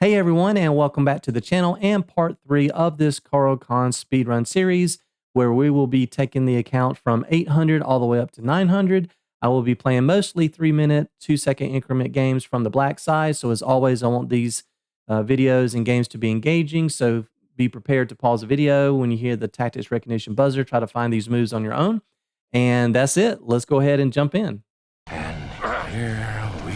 Hey everyone, and welcome back to the channel and part 3 of this Caro-Kann speedrun series, where we will be taking the account from 800 all the way up to 900. I will be playing mostly 3-minute, 2-second increment games from the black side. So as always, I want these videos and games to be engaging. So be prepared to pause the video when you hear the tactics recognition buzzer. Try to find these moves on your own. And that's it. Let's go ahead and jump in. And here we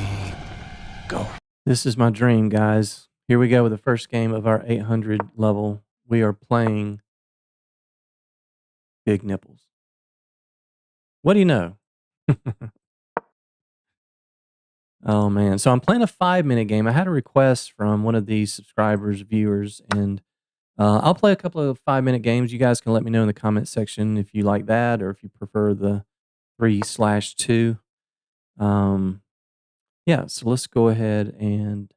go. This is my dream, guys. Here we go with the first game of our 800 level. We are playing Big Nipples. What do you know? Oh, man. So I'm playing a 5-minute game. I had a request from one of these subscribers, viewers, and I'll play a couple of 5-minute games. You guys can let me know in the comment section if you like that or if you prefer the 3/2. Yeah, so let's go ahead and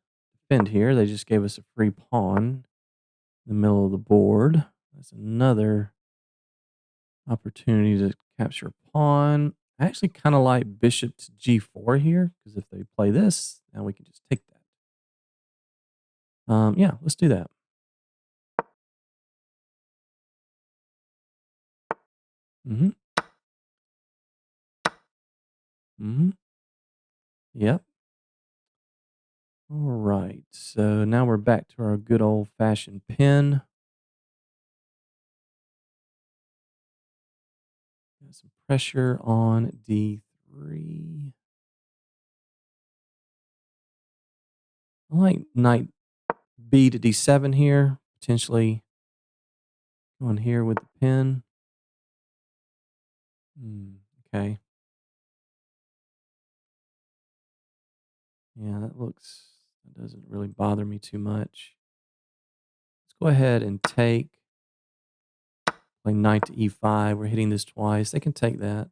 defend here. They just gave us a free pawn in the middle of the board. That's another opportunity to capture a pawn. I actually kind of like bishop to g4 here, because if they play this, now we can just take that. Yeah, let's do that. Mm-hmm. Mm-hmm. Yep. All right. So now we're back to our good old-fashioned pin. Got some pressure on d3. I like knight b to d7 here, potentially going here with the pin. Okay. Yeah, that doesn't really bother me too much. Let's go ahead and take, play knight to e5. We're hitting this twice. They can take that.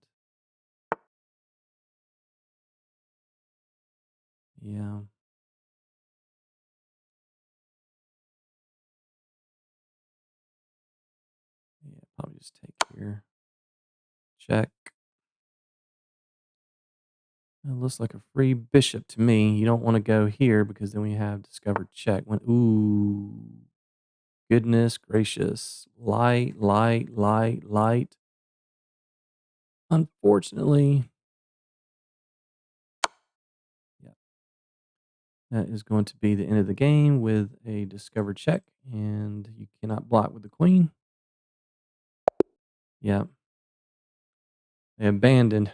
Yeah. Yeah, probably just take here. Check. It looks like a free bishop to me. You don't want to go here because then we have discovered check. Ooh. Goodness gracious. Light, light, light, light. Unfortunately, yeah, that is going to be the end of the game with a discovered check, and you cannot block with the queen. Yeah. They abandoned.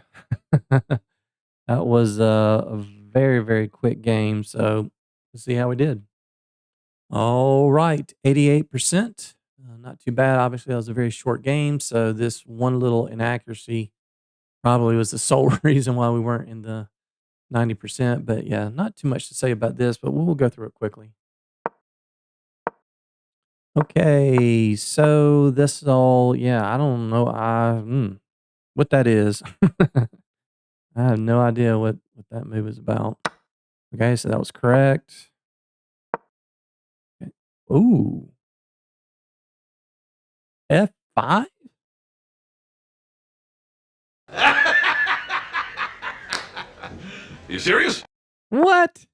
That was a very, very quick game. So let's see how we did. All right, 88%. Not too bad. Obviously, that was a very short game. So this one little inaccuracy probably was the sole reason why we weren't in the 90%. But yeah, not too much to say about this, but we'll go through it quickly. Okay, so this is all, yeah, I don't know what that is. I have no idea what that move is about. Okay, so that was correct. Okay. Ooh. F5? You serious? What?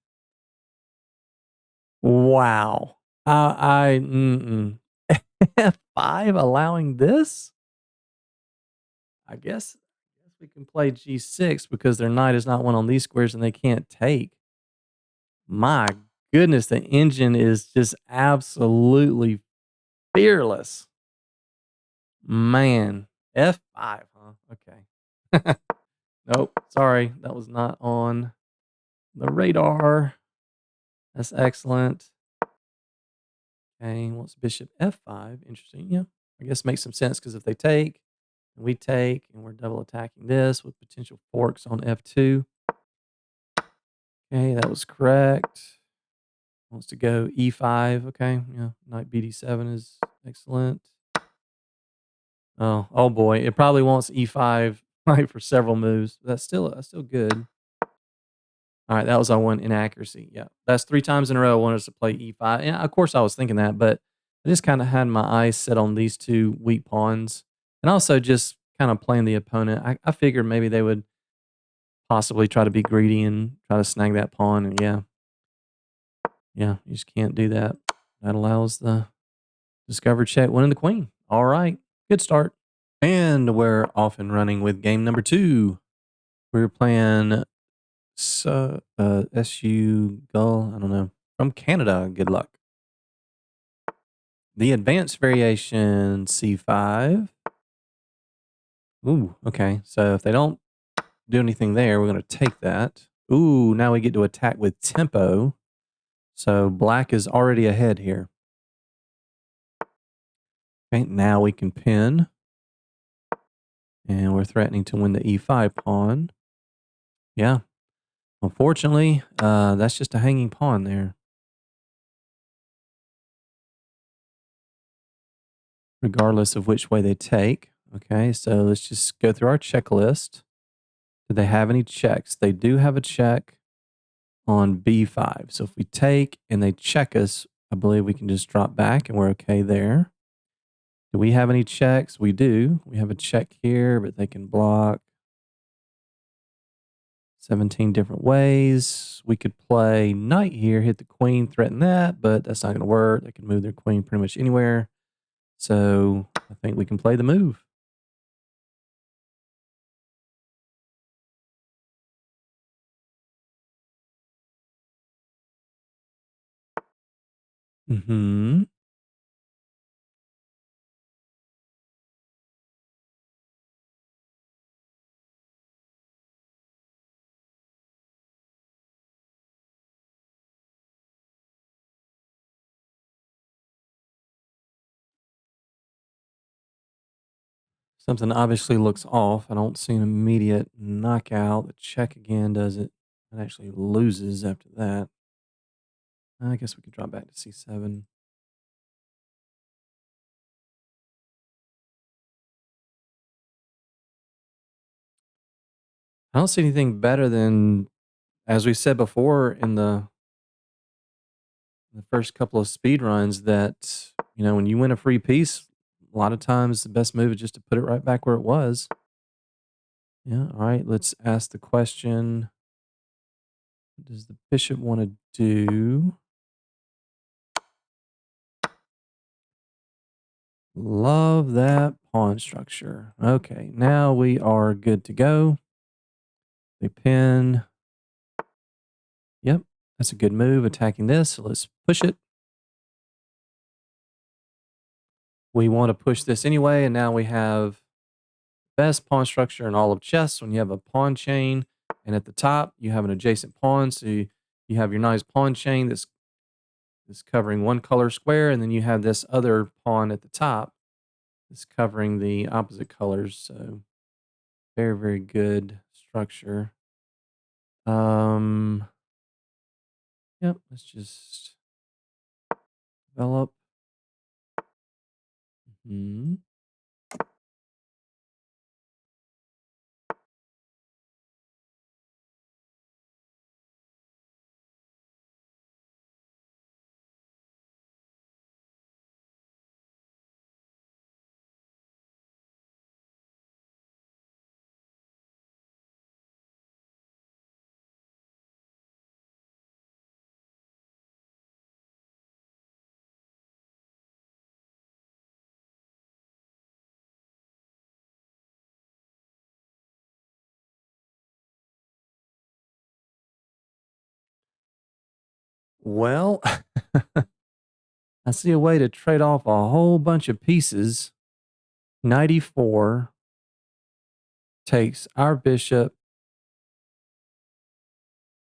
Wow. I F5 allowing this? I guess we can play G6 because their knight is not one on these squares and they can't take. My goodness, the engine is just absolutely fearless. Man, F5, huh? Okay. Nope, sorry, that was not on the radar. That's excellent. Okay, wants bishop F5. Interesting. Yeah, I guess makes some sense because if they take, and we take, and we're double attacking this with potential forks on F2. Okay, that was correct. Wants to go E5. Okay, yeah, knight BD7 is excellent. Oh boy, it probably wants E5 right for several moves. That's still good. All right, that was our one inaccuracy. Yeah, that's 3 times in a row I wanted us to play E5. And of course, I was thinking that, but I just kind of had my eyes set on these 2 weak pawns, and also just kind of playing the opponent. I figured maybe they would possibly try to be greedy and try to snag that pawn. And yeah, Yeah, you just can't do that. That allows the discover check winning the queen. All right. Good start. And we're off and running with game number 2. We're playing SU Gull. I don't know. From Canada. Good luck. The advanced variation C5. Ooh, okay. So if they don't do anything there, we're going to take that. Ooh, now we get to attack with tempo. So black is already ahead here. Okay, now we can pin. And we're threatening to win the E5 pawn. Yeah. Unfortunately, that's just a hanging pawn there. Regardless of which way they take. Okay, so let's just go through our checklist. Do they have any checks? They do have a check on B5. So if we take and they check us, I believe we can just drop back and we're okay there. Do we have any checks? We do. We have a check here, but they can block 17 different ways. We could play knight here, hit the queen, threaten that, but that's not going to work. They can move their queen pretty much anywhere. So I think we can play the move. Mm-hmm. Something obviously looks off. I don't see an immediate knockout. The check again does it. It actually loses after that. I guess we could drop back to C7. I don't see anything better than, as we said before in the first couple of speed runs, that, you know, when you win a free piece, a lot of times the best move is just to put it right back where it was. Yeah. All right. Let's ask the question. What does the bishop want to do? Love that pawn structure. Okay. Now we are good to go. They pin. Yep. That's a good move attacking this. So let's push it. We want to push this anyway. And now we have best pawn structure in all of chess when you have a pawn chain, and at the top you have an adjacent pawn. So you have your nice pawn chain that's covering one color square, and then you have this other pawn at the top that's covering the opposite colors. So very, very good structure. Yep, let's just develop. Mhm. Well, I see a way to trade off a whole bunch of pieces. 94 takes our bishop.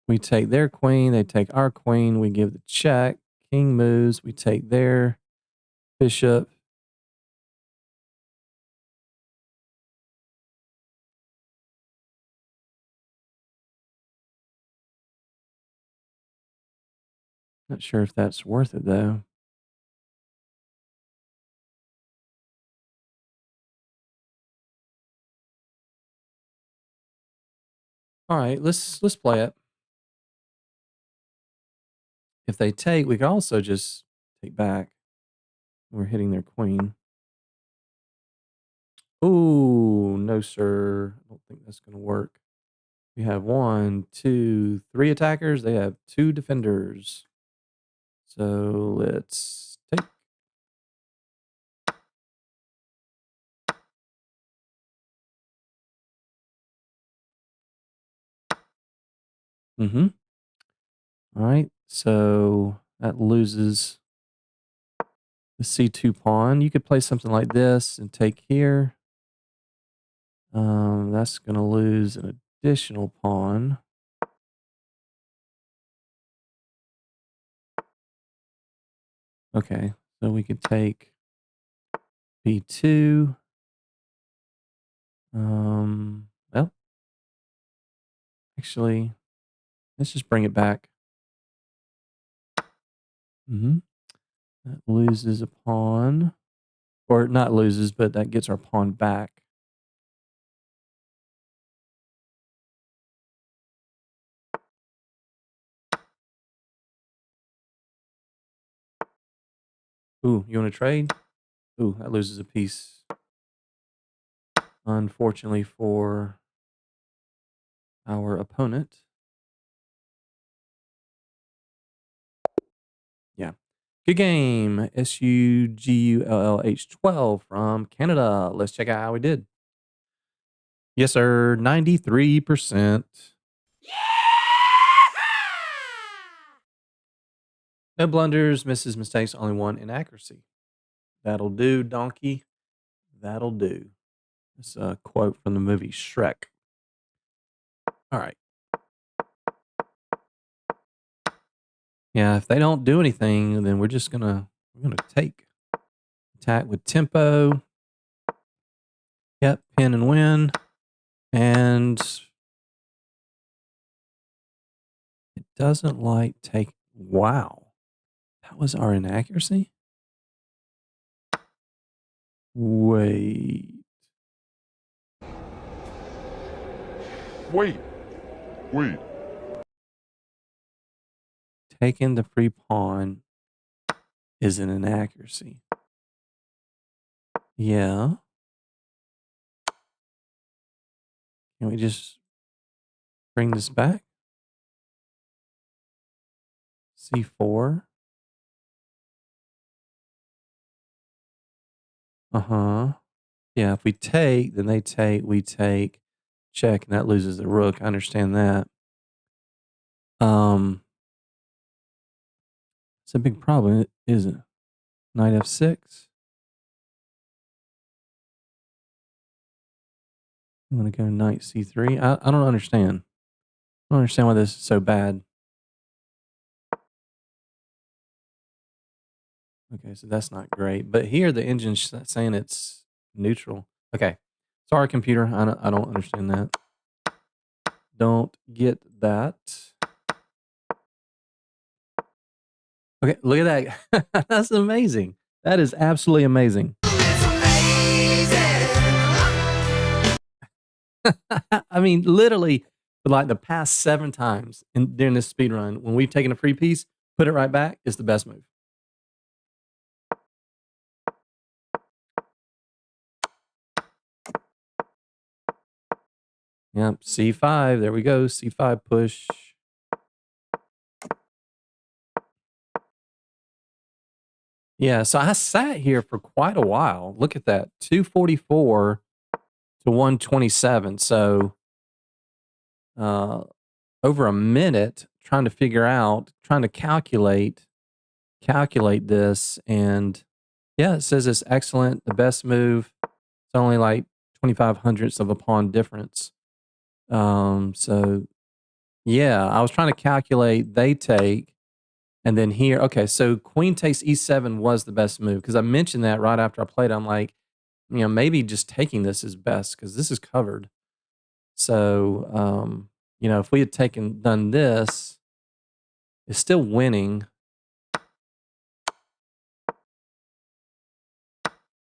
We take their queen. They take our queen. We give the check. King moves. We take their bishop. Not sure if that's worth it though. All right, let's play it. If they take, we could also just take back. We're hitting their queen. Oh, no, sir. I don't think that's going to work. We have 1, 2, 3 attackers. They have 2 defenders. So let's take. Mm-hmm. All right. So that loses the C2 pawn. You could play something like this and take here. That's going to lose an additional pawn. Okay, so we could take B2. Well, actually, let's just bring it back. Mm-hmm. That loses a pawn. Or not loses, but that gets our pawn back. Ooh, you want to trade? Ooh, that loses a piece. Unfortunately for our opponent. Yeah. Good game. SUGULLH12 from Canada. Let's check out how we did. Yes, sir. 93%. No blunders, misses, mistakes, only one inaccuracy. That'll do, donkey. That'll do. It's a quote from the movie Shrek. All right. Yeah, if they don't do anything, then we're gonna take. Attack with tempo. Yep, pin and win. And it doesn't like take. Wow. That was our inaccuracy? Wait. Wait. Wait. Taking the free pawn is an inaccuracy. Yeah. Can we just bring this back? C4. Uh-huh. Yeah, if we take, then they take, we take, check, and that loses the rook. I understand that. It's a big problem, isn't it? Knight F6. I'm going to go knight C3. I don't understand. I don't understand why this is so bad. Okay, so that's not great. But here the engine's saying it's neutral. Okay. Sorry, computer. I don't understand that. Don't get that. Okay, look at that. That's amazing. That is absolutely amazing. I mean, literally, for like the past 7 times during this speed run, when we've taken a free piece, put it right back is the best move. Yep, C5. There we go. C5 push. Yeah, so I sat here for quite a while. Look at that. 244 to 127. So over a minute trying to figure out, trying to calculate this. And yeah, it says it's excellent, the best move. It's only like 25 hundredths of a pawn difference. So yeah, I was trying to calculate they take, and then here, okay, so queen takes e7 was the best move because I mentioned that right after I played. I'm like, maybe just taking this is best because this is covered. So, if we had done this, it's still winning.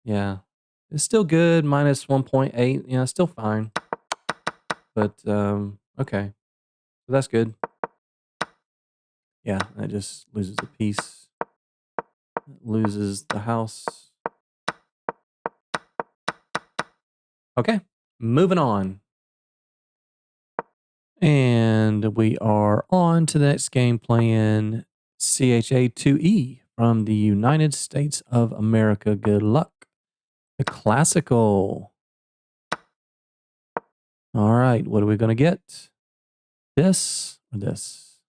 Yeah, it's still good. Minus 1.8. Yeah, still fine. But okay, so that's good. Yeah, that just loses a piece. Loses the house. Okay, moving on. And we are on to the next game playing CHA2E from the United States of America. Good luck. The classical. All right, what are we going to get? This or this?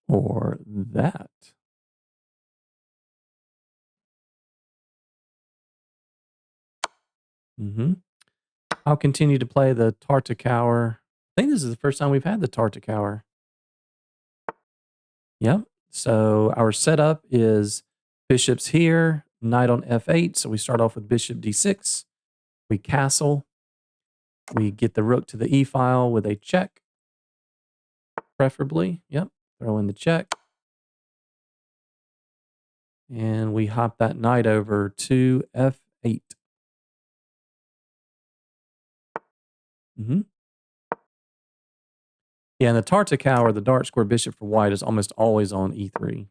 Or that? Mm-hmm. I'll continue to play the Tartakower. I think this is the first time we've had the Tartakower. Yep. So our setup is bishops here, knight on f8. So we start off with bishop d6. We castle. We get the rook to the e file with a check, preferably. Yep. Throw in the check. And we hop that knight over to f8. Mm-hmm. Yeah, and the Tartakower, the dark square bishop for white, is almost always on e3.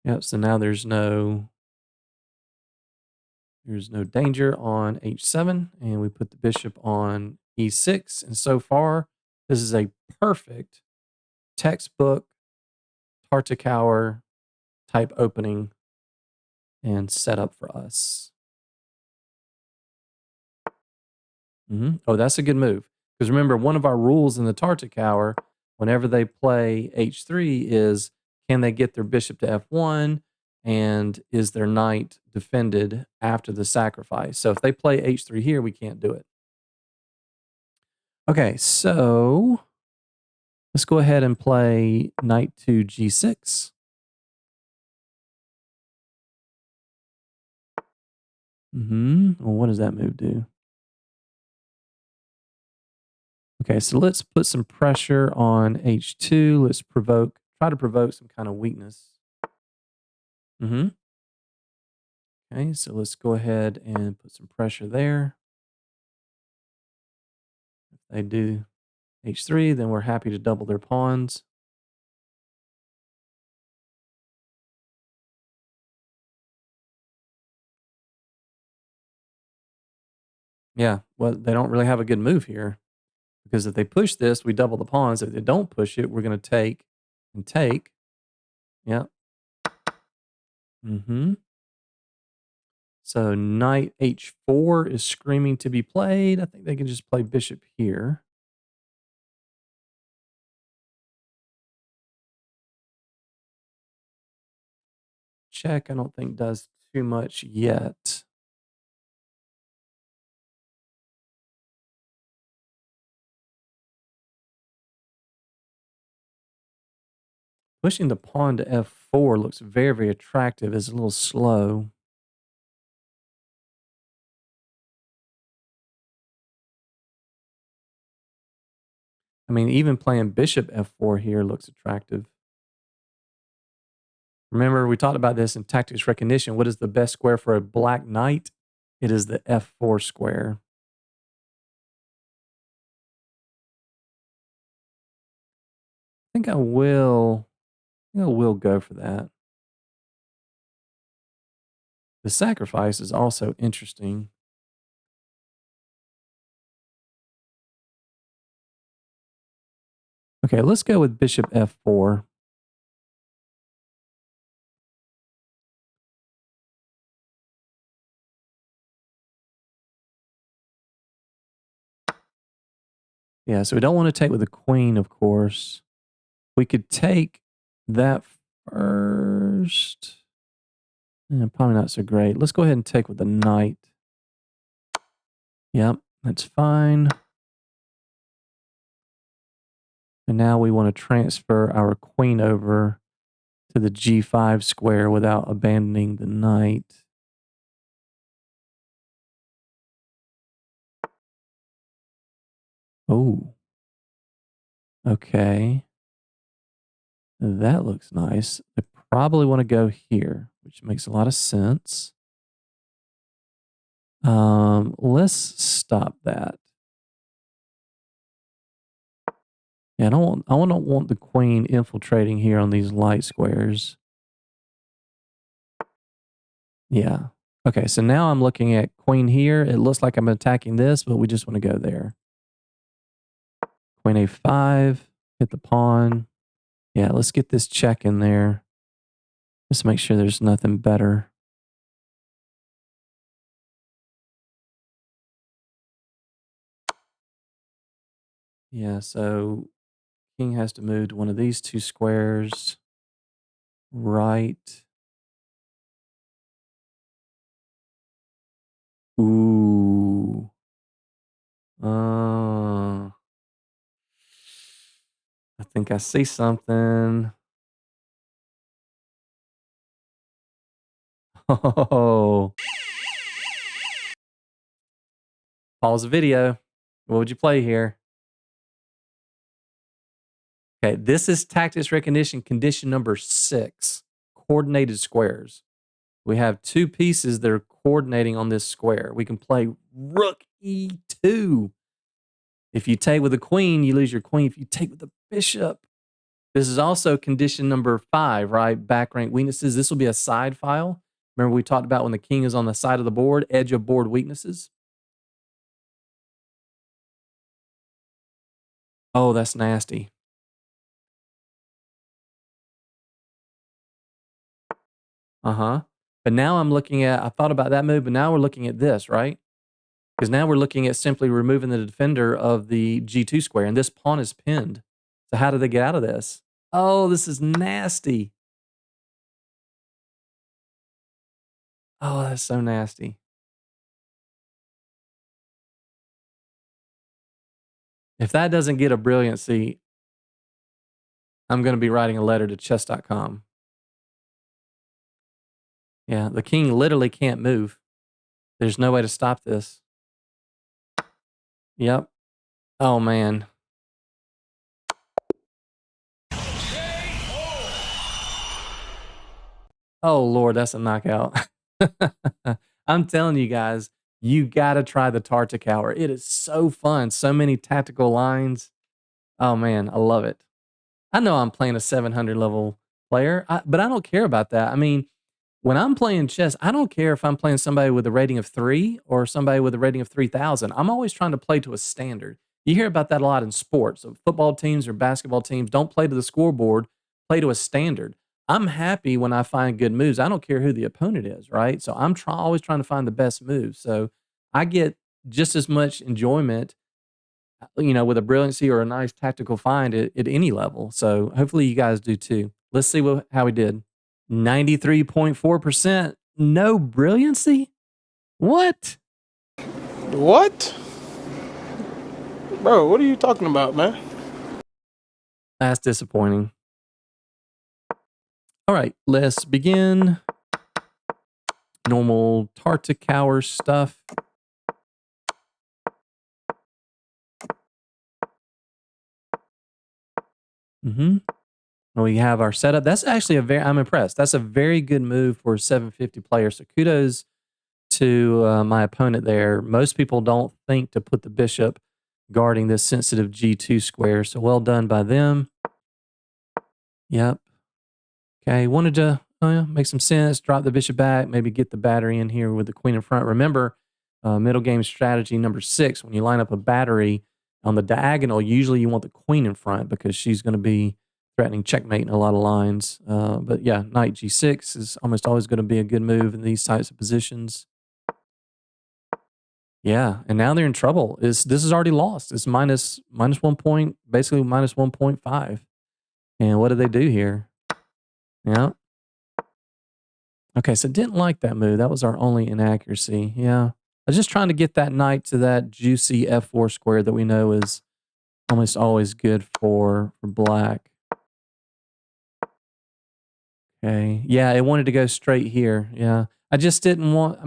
Yep, so now there's no danger on h7, and we put the bishop on e6. And so far, this is a perfect textbook Tartakower type opening and setup for us. Oh, that's a good move. Because remember, one of our rules in the Tartakower, whenever they play h3, is can they get their bishop to f1, and is their knight defended after the sacrifice? So if they play h3 here, we can't do it. Okay, so let's go ahead and play knight to g6. Well, what does that move do? Okay, so let's put some pressure on h2. Let's try to provoke some kind of weakness. Okay, so let's go ahead and put some pressure there. If they do h3, then we're happy to double their pawns. Yeah, well, they don't really have a good move here, because if they push this, we double the pawns. If they don't push it, we're going to take and take. Yeah. So knight h4 is screaming to be played. I think they can just play bishop here. Check, I don't think does too much yet. Pushing the pawn to f4 looks very, very attractive. It's a little slow. I mean, even playing bishop f4 here looks attractive. Remember, we talked about this in tactics recognition. What is the best square for a black knight? It is the f4 square. I think I will go for that. The sacrifice is also interesting. Okay, let's go with bishop f4. Yeah, so we don't want to take with the queen, of course. We could take that first. Probably not so great. Let's go ahead and take with the knight. Yep, that's fine. And now we want to transfer our queen over to the g5 square without abandoning the knight. Oh. Okay. That looks nice. I probably want to go here, which makes a lot of sense. Let's stop that. Yeah, I don't want the queen infiltrating here on these light squares. Yeah. Okay, so now I'm looking at queen here. It looks like I'm attacking this, but we just want to go there. Queen a5, hit the pawn. Yeah, let's get this check in there. Let's make sure there's nothing better. Yeah, so king has to move to one of these two squares. Right. Ooh. I think I see something. Oh. Pause the video. What would you play here? Okay, this is tactics recognition condition number 6, coordinated squares. We have 2 pieces that are coordinating on this square. We can play rook e2. If you take with the queen, you lose your queen. If you take with the bishop, this is also condition number 5, right? Back rank weaknesses. This will be a side file. Remember we talked about when the king is on the side of the board, edge of board weaknesses? Oh, that's nasty. Uh-huh. But now I'm looking at, I thought about that move, but now we're looking at this, right? Because now we're looking at simply removing the defender of the G2 square, and this pawn is pinned. So how do they get out of this? Oh, this is nasty. Oh, that's so nasty. If that doesn't get a brilliancy, I'm going to be writing a letter to chess.com. Yeah, the king literally can't move. There's no way to stop this. Yep. Oh, man. Oh, Lord, that's a knockout. I'm telling you guys, you got to try the Tartic Hour. It is so fun. So many tactical lines. Oh, man, I love it. I know I'm playing a 700 level player, but I don't care about that. I mean, when I'm playing chess, I don't care if I'm playing somebody with a rating of 3 or somebody with a rating of 3,000. I'm always trying to play to a standard. You hear about that a lot in sports. So football teams or basketball teams don't play to the scoreboard, play to a standard. I'm happy when I find good moves. I don't care who the opponent is, right? So I'm always trying to find the best moves. So I get just as much enjoyment, with a brilliancy or a nice tactical find at any level. So hopefully you guys do too. Let's see how we did. 93.4%. No brilliancy? What? What? Bro, what are you talking about, man? That's disappointing. All right, let's begin. Normal Tartic stuff. We have our setup. That's actually I'm impressed. That's a very good move for a 750 player. So kudos to my opponent there. Most people don't think to put the bishop guarding this sensitive G2 square. So well done by them. Yep. Okay, wanted to make some sense, drop the bishop back, maybe get the battery in here with the queen in front. Remember, middle game strategy number 6, when you line up a battery on the diagonal, usually you want the queen in front because she's going to be threatening checkmate in a lot of lines. But yeah, knight g6 is almost always going to be a good move in these types of positions. Yeah, and now they're in trouble. This is already lost. It's minus 1 point, basically minus 1.5. And what do they do here? Yeah. Okay, so didn't like that move. That was our only inaccuracy. Yeah. I was just trying to get that knight to that juicy f4 square that we know is almost always good for black. Okay. Yeah, it wanted to go straight here. Yeah. I just didn't want,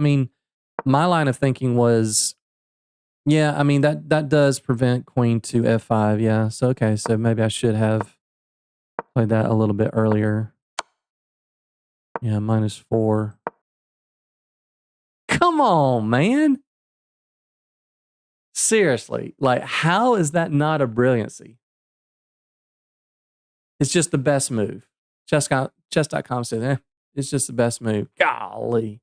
my line of thinking was, yeah, that does prevent queen to f5. Yeah. So, okay. So maybe I should have played that a little bit earlier. Yeah, -4. Come on, man. Seriously, like, how is that not a brilliancy? It's just the best move. Chess.com said, it's just the best move. Golly.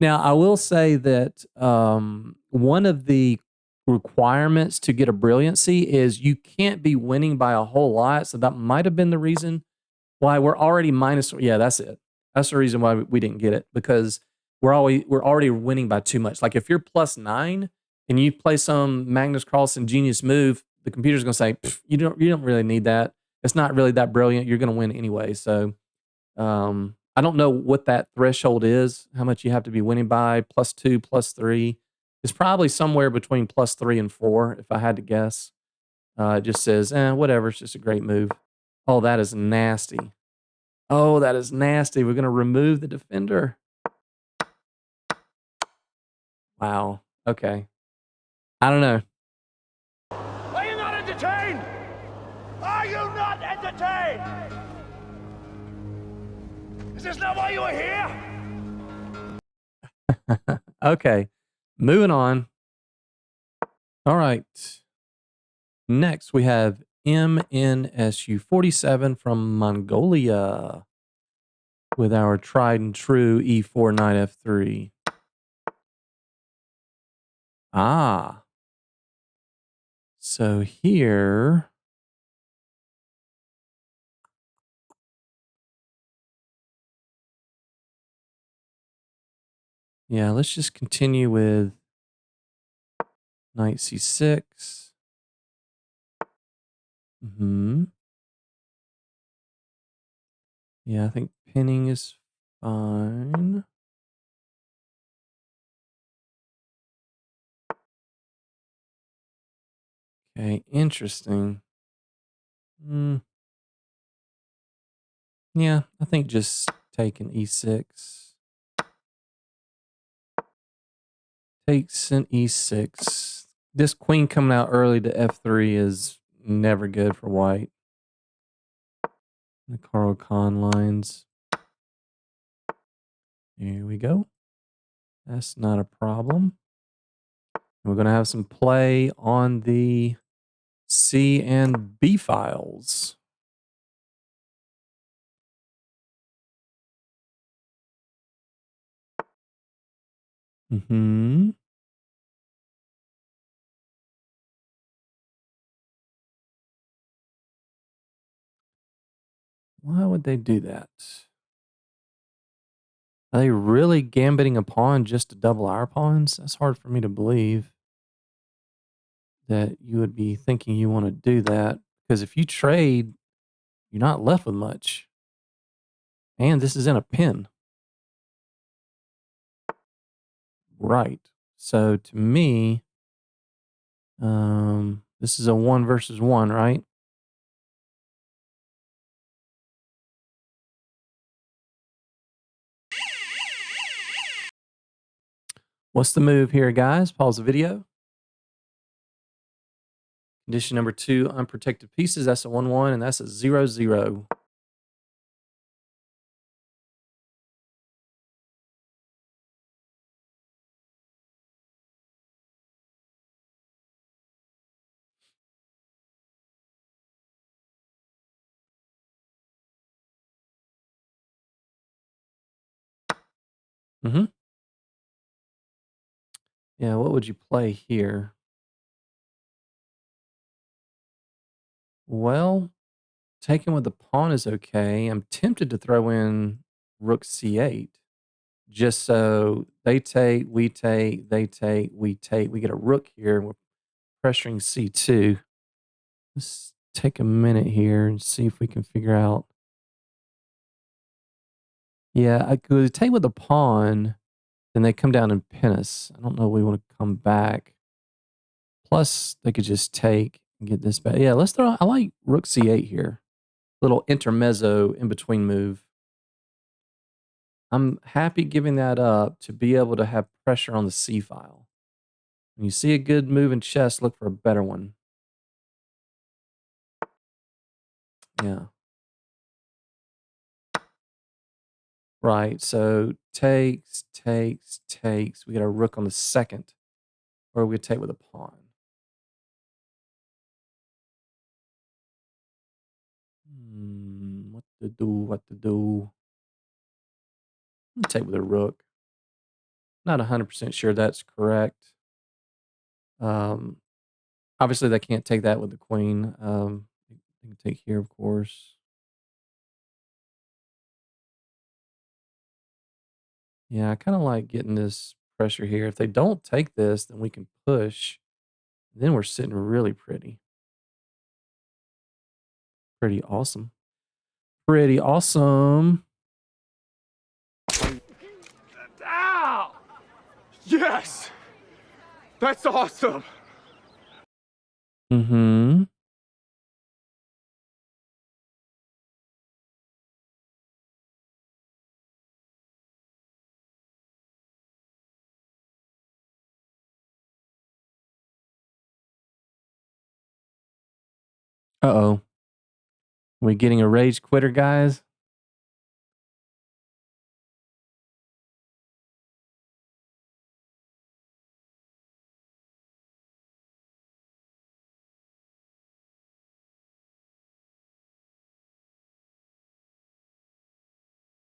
Now, I will say that one of the requirements to get a brilliancy is you can't be winning by a whole lot. So that might have been the reason why we're already minus. Yeah, that's it. That's the reason why we didn't get it because we're already winning by too much. Like if you're +9 and you play some Magnus Carlsen genius move, the computer's going to say you don't really need that. It's not really that brilliant. You're going to win anyway. So I don't know what that threshold is, how much you have to be winning by, +2, +3. It's probably somewhere between +3 and 4, if I had to guess. It just says, whatever, it's just a great move. Oh, that is nasty. Oh, that is nasty. We're going to remove the defender. Wow. Okay. I don't know. Are you not entertained? Are you not entertained? Is this not why you are here? Okay. Moving on. All right. Next, we have MNSU 47 from Mongolia with our tried and true E4 knight F3. Ah. So here, yeah, let's just continue with knight C6. Yeah, I think pinning is fine. Okay, interesting. Yeah, I think just taking E6. Takes an E6. This queen coming out early to F3 is never good for white. The Caro-Kann lines. Here we go. That's not a problem. We're going to have some play on the C and B files. Why would they do that? Are they really gambiting a pawn just to double our pawns? That's hard for me to believe that you would be thinking you want to do that. Because if you trade, you're not left with much. And this is in a pin. Right. So to me, this is a 1 versus 1, right? What's the move here, guys? Pause the video. Condition number 2, unprotected pieces. That's a 1-1, and that's a 0-0. Yeah, what would you play here? Well, taking with the pawn is okay. I'm tempted to throw in rook c8 just so they take, we take, they take, we take. We get a rook here. We're pressuring c2. Let's take a minute here and see if we can figure out. Yeah, I could take with the pawn, then they come down and pin us. I don't know if we want to come back. Plus, they could just take and get this back. Yeah, let's throw. I like rook c8 here. Little intermezzo in between move. I'm happy giving that up to be able to have pressure on the C file. When you see a good move in chess, look for a better one. Yeah. Right. So takes, takes, takes. We got a rook on the second, or we take with a pawn. What to do? What to do? Take with a rook. Not 100% sure that's correct. Obviously, they can't take that with the queen. They can take here, of course. Yeah, I kind of like getting this pressure here. If they don't take this, then we can push. Then we're sitting really pretty. Pretty awesome. Pretty awesome. Ow! Yes! That's awesome! Mm-hmm. Uh-oh. We getting a rage quitter, guys?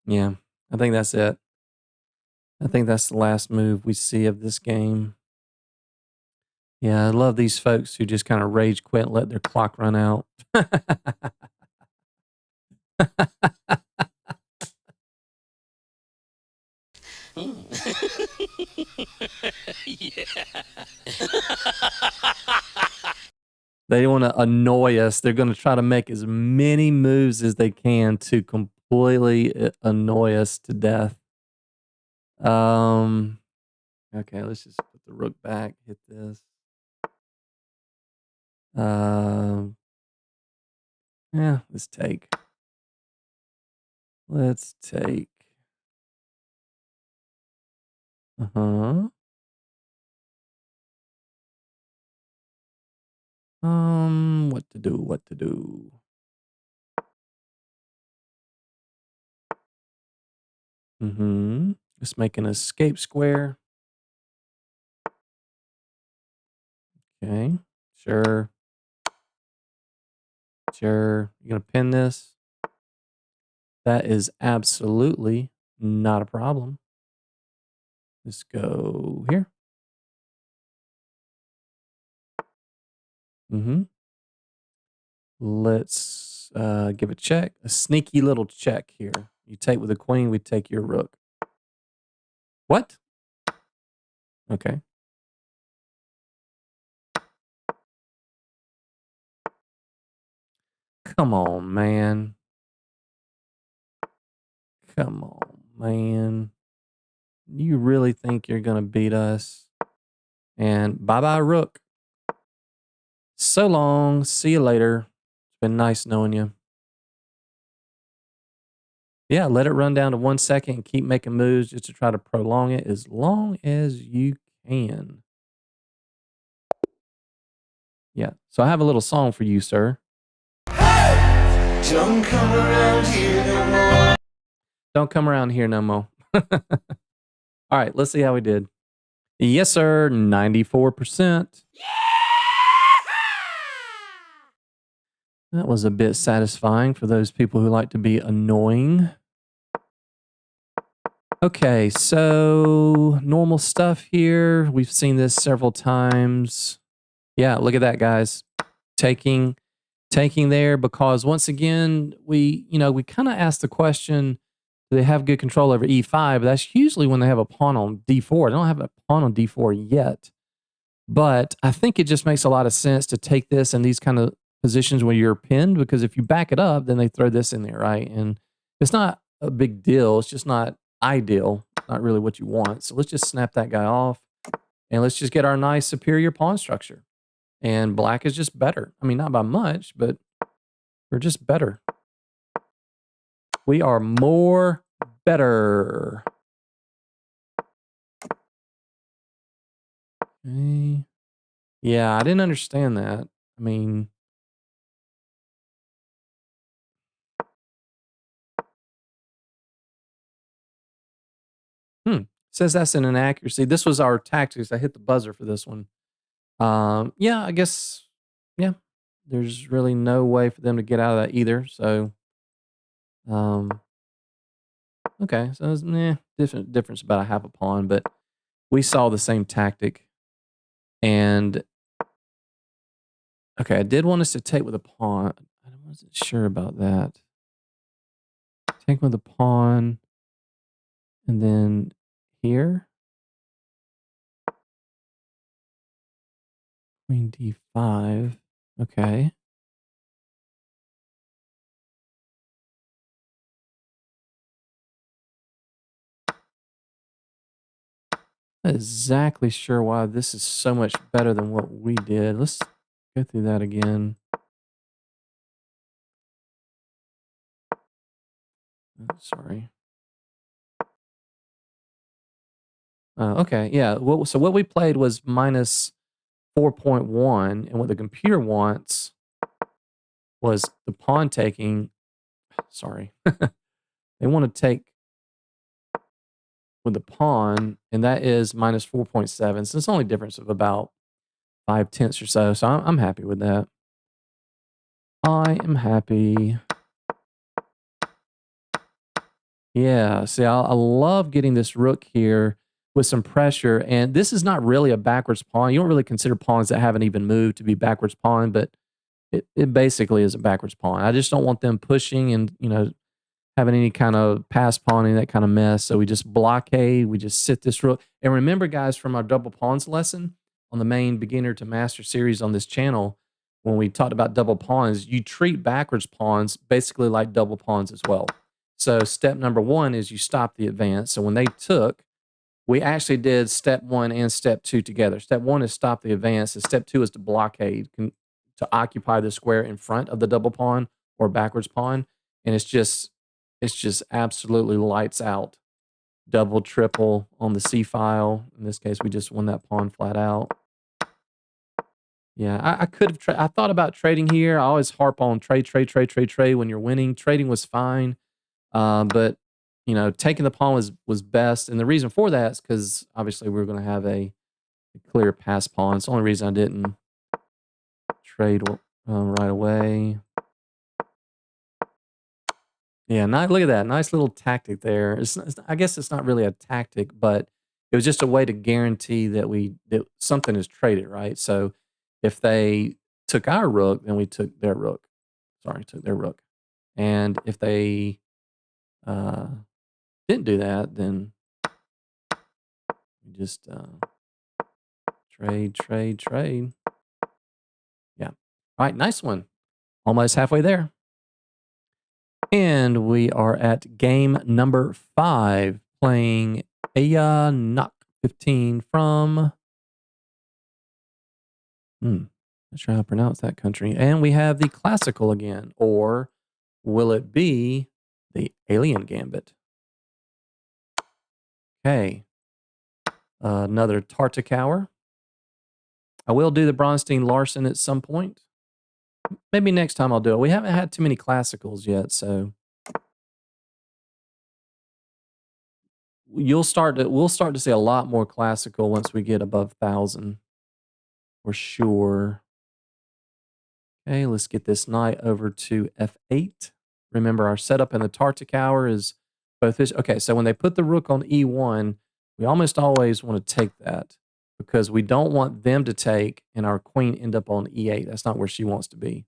Yeah, I think that's it. I think that's the last move we see of this game. Yeah, I love these folks who just kind of rage quit and let their clock run out. They want to annoy us. They're going to try to make as many moves as they can to completely annoy us to death. Okay, let's just put the rook back, hit this. Yeah, let's take. Let's take. Uh-huh. What to do? What to do? Mm-hmm. Just make an escape square. Okay. Sure. Sure. You gonna pin this? That is absolutely not a problem. Let's go here. Mm-hmm. Let's give a check. A sneaky little check here. You take with the queen, we take your rook. What? Okay. Come on, man. Come on, man. You really think you're gonna beat us? And bye-bye, rook. So long. See you later. It's been nice knowing you. Yeah, let it run down to 1 second and keep making moves just to try to prolong it as long as you can. Yeah. So I have a little song for you, sir. Don't come around here no more. Don't come around here no more. All right, let's see how we did. Yes, sir. 94%. That was a bit satisfying for those people who like to be annoying. Okay, so normal stuff here. We've seen this several times. Yeah, look at that, guys. Taking there because once again, we kind of asked the question, do they have good control over E5? But that's usually when they have a pawn on D4. They don't have a pawn on D4 yet. But I think it just makes a lot of sense to take this in these kind of positions where you're pinned, because if you back it up, then they throw this in there, right? And it's not a big deal. It's just not ideal. Not really what you want. So let's just snap that guy off and let's just get our nice superior pawn structure. And black is just better. I mean, not by much, but we're just better. We are more better. Okay. Yeah, I didn't understand that. I mean, says that's an inaccuracy. This was our tactics. I hit the buzzer for this one. Yeah, I guess, yeah, there's really no way for them to get out of that either. So, okay, so it's difference about a half a pawn, but we saw the same tactic. And okay, I did want us to take with a pawn. I wasn't sure about that. Take with a pawn. And then here. Queen d5. Okay. Not exactly sure why this is so much better than what we did. Let's go through that again. Oh, sorry. Okay, yeah. So what we played was minus 4.1, and what the computer wants was the pawn taking. Sorry. They want to take with the pawn, and that is minus 4.7. So it's only a difference of about 5/10 or so. So I'm happy with that. I am happy. Yeah, see, I love getting this rook here with some pressure, and this is not really a backwards pawn. You don't really consider pawns that haven't even moved to be backwards pawn, but it basically is a backwards pawn. I just don't want them pushing and, having any kind of pass pawning, that kind of mess. So we just blockade, we just sit this rook. And remember, guys, from our double pawns lesson on the main beginner to master series on this channel, when we talked about double pawns, you treat backwards pawns basically like double pawns as well. So step number 1 is you stop the advance. So when they took, we actually did step 1 and step 2 together. Step 1 is stop the advance, and step 2 is to blockade, to occupy the square in front of the double pawn or backwards pawn. And it's just absolutely lights out. Double, triple on the C file. In this case, we just won that pawn flat out. Yeah, I could have. I thought about trading here. I always harp on trade when you're winning. Trading was fine, but taking the pawn was best. And the reason for that is because obviously we were going to have a clear pass pawn. It's the only reason I didn't trade right away. Yeah, look at that. Nice little tactic there. I guess it's not really a tactic, but it was just a way to guarantee that something is traded, right? So if they took our rook, then we took their rook. Sorry, took their rook. And if they didn't do that, then we just trade. Yeah. All right, nice one. Almost halfway there. And we are at game number 5, playing Aya Knock 15 from, not sure how to pronounce that country. And we have the classical again, or will it be the alien gambit? Okay. Another Tartakower. I will do the Bronstein Larson at some point. Maybe next time I'll do it. We haven't had too many classicals yet, so we'll start to see a lot more classical once we get above 1,000 for sure. Okay, let's get this knight over to f8. Remember, our setup in the Tartakower is both this. Okay, so when they put the rook on e1, we almost always want to take that because we don't want them to take and our queen end up on e8. That's not where she wants to be.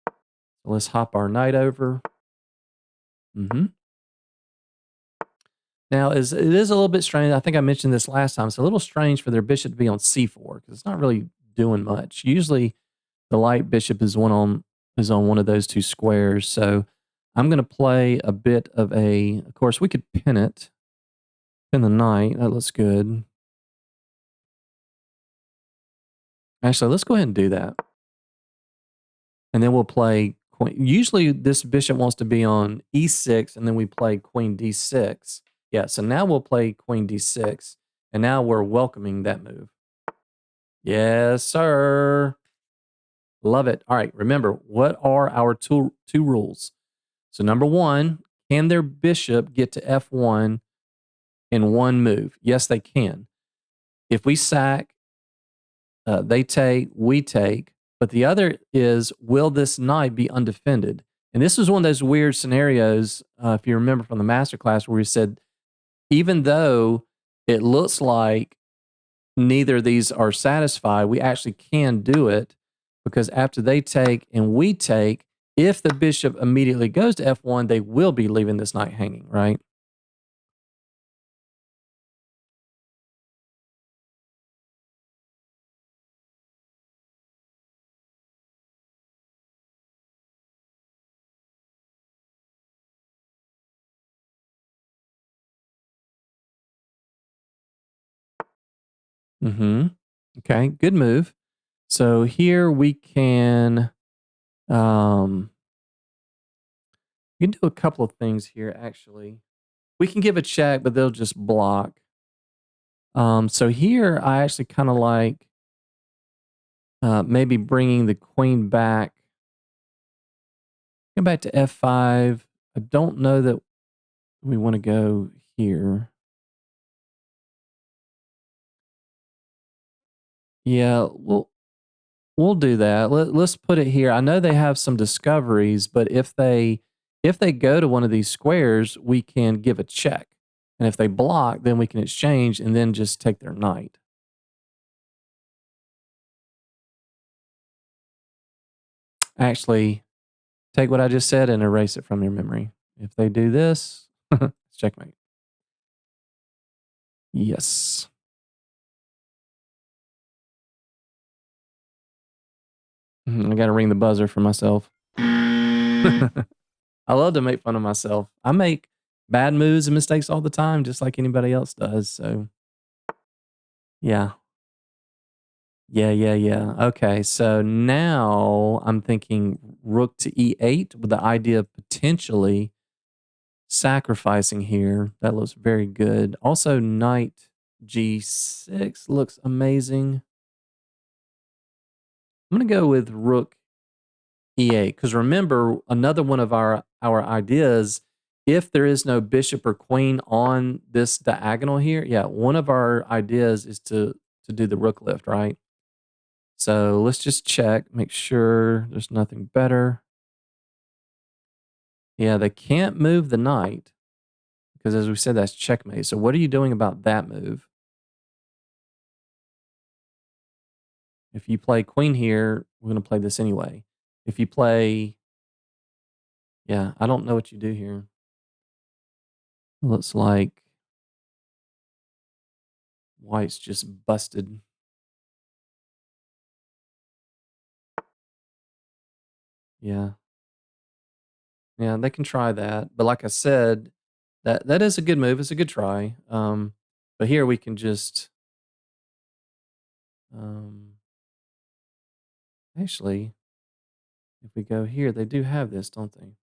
So let's hop our knight over. Now, it is a little bit strange. I think I mentioned this last time. It's a little strange for their bishop to be on c4 because it's not really doing much. Usually, the light bishop is on one of those two squares. So I'm going to play a bit of of course, we could pin the knight. That looks good. Actually, let's go ahead and do that. And then we'll play queen. Usually this bishop wants to be on e6, and then we play queen d6. Yeah, so now we'll play queen d6, and now we're welcoming that move. Yes, sir. Love it. All right, remember, what are our two rules? So number 1, can their bishop get to f1 in one move? Yes, they can. If we sack, they take, we take. But the other is, will this knight be undefended? And this is one of those weird scenarios, if you remember from the masterclass, where we said, even though it looks like neither of these are satisfied, we actually can do it because after they take and we take, if the bishop immediately goes to F1, they will be leaving this knight hanging, right? Mm-hmm. Okay, good move. So here we can um we can do a couple of things here actually. We can give a check, but they'll just block. So here I actually kind of like maybe bringing the queen back. Go back to F5. I don't know that we want to go here. Yeah, we'll do that. Let's put it here. I know they have some discoveries, but if they go to one of these squares, we can give a check. And if they block, then we can exchange and then just take their knight. Actually, take what I just said and erase it from your memory. If they do this, checkmate. Yes. I got to ring the buzzer for myself. I love to make fun of myself. I make bad moves and mistakes all the time, just like anybody else does. So, yeah. Yeah. Okay, so now I'm thinking rook to e8 with the idea of potentially sacrificing here. That looks very good. Also, knight g6 looks amazing. I'm going to go with rook e8 because remember, another one of our ideas, if there is no bishop or queen on this diagonal here, yeah, one of our ideas is to do the rook lift, right? So let's just check, make sure there's nothing better. Yeah, they can't move the knight because, as we said, that's checkmate. So what are you doing about that move? If you play queen here, we're going to play this anyway. If you play, yeah, I don't know what you do here. Looks like white's just busted. Yeah. Yeah, they can try that. But like I said, that is a good move. It's a good try. But here we can just um, actually, if we go here, they do have this, don't they?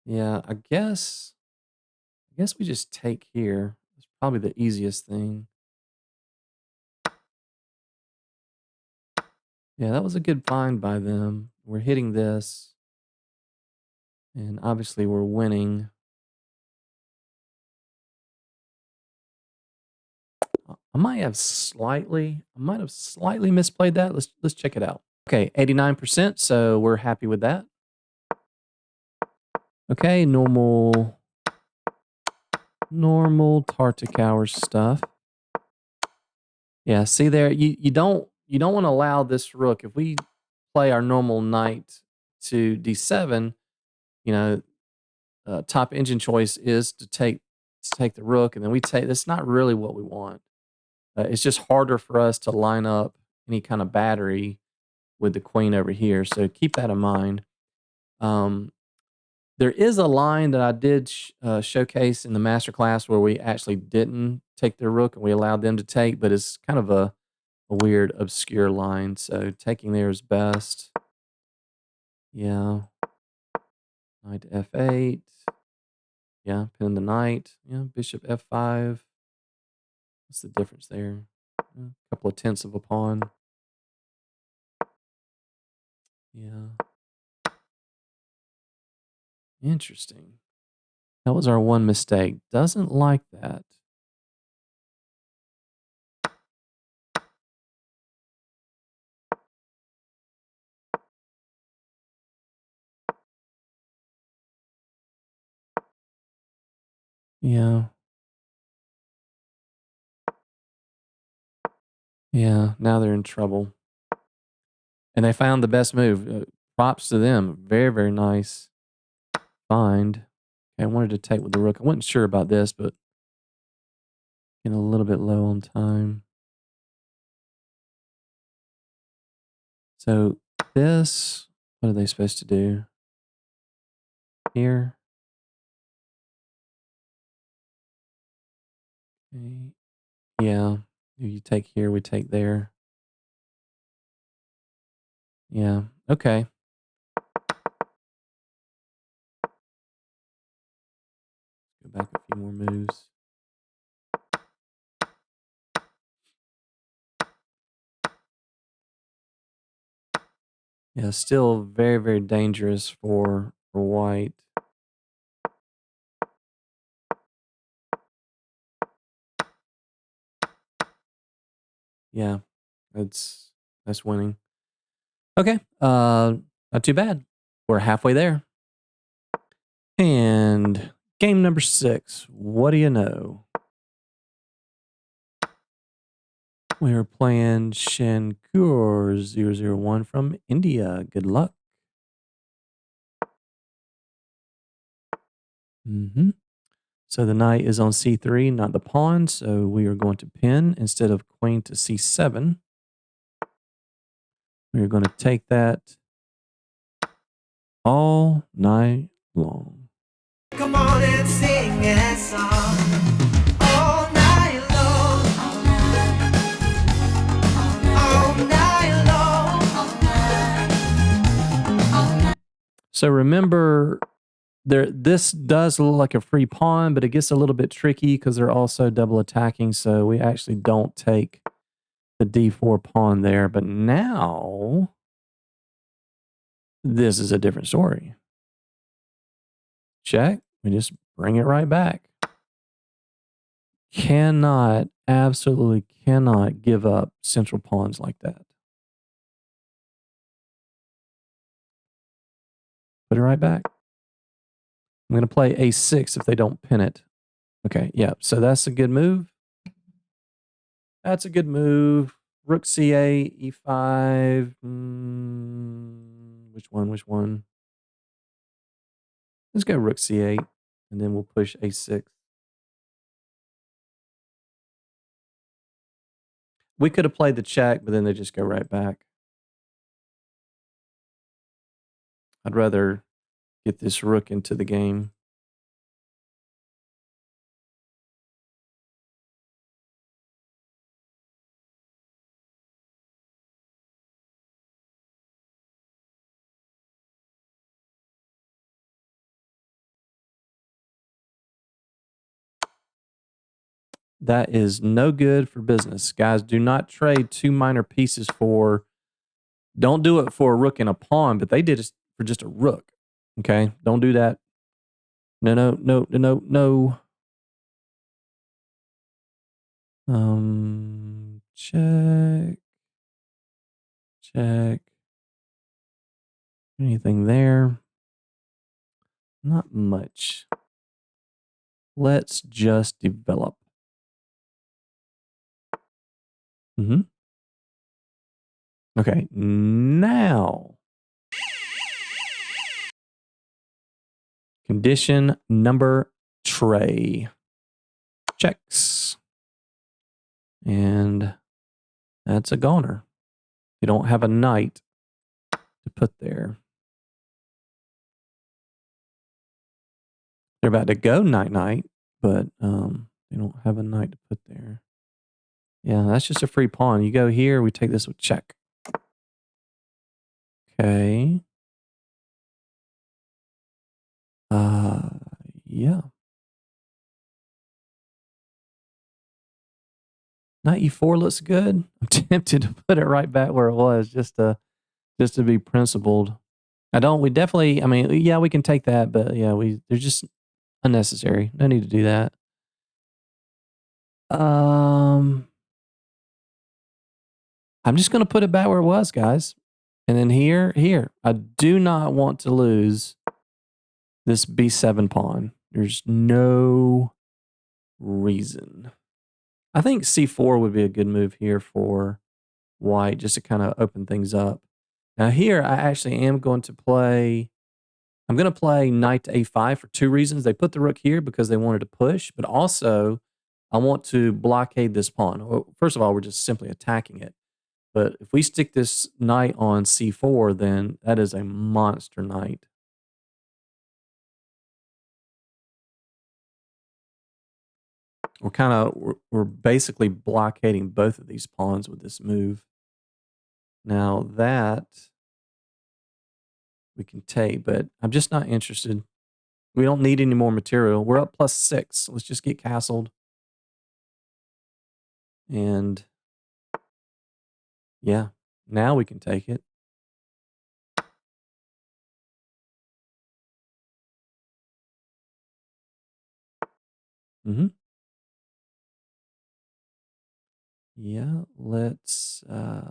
Yeah, I guess we just take here. It's probably the easiest thing. Yeah, that was a good find by them. We're hitting this, and obviously we're winning. I might have slightly misplayed that. Let's check it out. Okay, 89%, so we're happy with that. Okay, normal Tartic stuff. Yeah, see there, you don't want to allow this rook. If we play our normal knight to d7, you know, top engine choice is to take the rook, and then we take. That's not really what we want. It's just harder for us to line up any kind of battery with the queen over here. So keep that in mind. Um, there is a line that I did showcase in the master class where we actually didn't take their rook and we allowed them to take, but it's kind of a weird, obscure line. So taking there is best. Yeah. Knight f8. Yeah, pin the knight. Yeah, bishop f5. What's the difference there? A couple of tenths of a pawn. Yeah. Interesting. That was our one mistake. Doesn't like that. Yeah. Yeah, now they're in trouble. And they found the best move. Props to them. Very, very nice find. Okay, I wanted to take with the rook. I wasn't sure about this, but getting a little bit low on time. So this, what are they supposed to do? Here. Okay. Yeah. You take here, we take there. Yeah. Okay. Go back a few more moves. Yeah, still very, very dangerous for white. Yeah, that's winning. Okay, not too bad. We're halfway there. And game number 6. What do you know? We are playing Shankur 001 from India. Good luck. So the knight is on c3, not the pawn. So we are going to pin instead of queen to c7. We are going to take that all night long. Come on and sing a song all night long. All night long. So remember, this does look like a free pawn, but it gets a little bit tricky because they're also double attacking. So we actually don't take the d4 pawn there. But now this is a different story. Check. We just bring it right back. Absolutely cannot give up central pawns like that. Put it right back. I'm going to play a6 if they don't pin it. Okay, yeah, so that's a good move. That's a good move. Rook c8, e5. Which one? Let's go rook c8, and then we'll push a6. We could have played the check, but then they just go right back. I'd rather get this rook into the game. That is no good for business. Guys, do not trade 2 minor pieces for... Don't do it for a rook and a pawn, but they did it for just a rook. Okay? Don't do that. No. Check. Anything there? Not much. Let's just develop. Okay, now. Condition number tray. Checks. And that's a goner. You don't have a knight to put there. They're about to go knight, but they don't have a knight to put there. Yeah, that's just a free pawn. You go here, we take this with check. Okay. Yeah. Knight e4 looks good. I'm tempted to put it right back where it was just to be principled. We definitely, I mean, yeah, we can take that, but yeah, they're just unnecessary. No need to do that. I'm just going to put it back where it was, guys. And then here, I do not want to lose this b7 pawn. There's no reason. I think c4 would be a good move here for white, just to kind of open things up. Now here, I actually am going to play... I'm going to play knight to a5 for 2 reasons. They put the rook here because they wanted to push, but also I want to blockade this pawn. Well, first of all, we're just simply attacking it. But if we stick this knight on c4, then that is a monster knight. We're basically blockading both of these pawns with this move. Now that we can take, but I'm just not interested. We don't need any more material. We're up +6. Let's just get castled. And yeah, now we can take it. Yeah, let's go.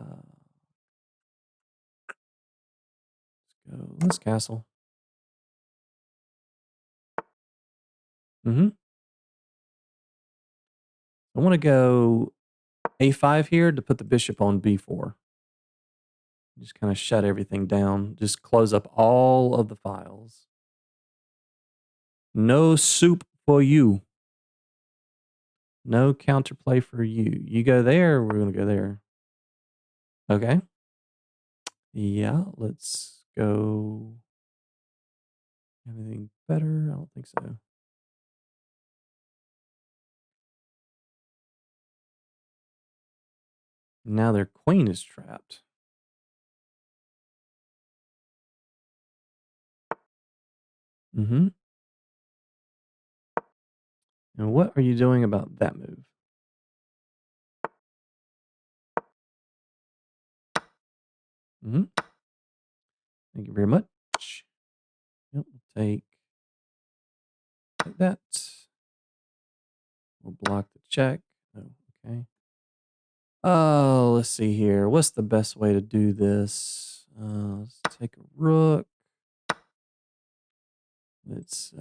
Let's castle. I want to go a5 here to put the bishop on b4. Just kind of shut everything down. Just close up all of the files. No soup for you. No counterplay for you. You go there, we're going to go there. Okay. Yeah, let's go. Anything better? I don't think so. Now their queen is trapped. And what are you doing about that move? Thank you very much. Yep, we'll take that. We'll block the check. Oh, okay. Oh, let's see here. What's the best way to do this? Let's take a rook. Let's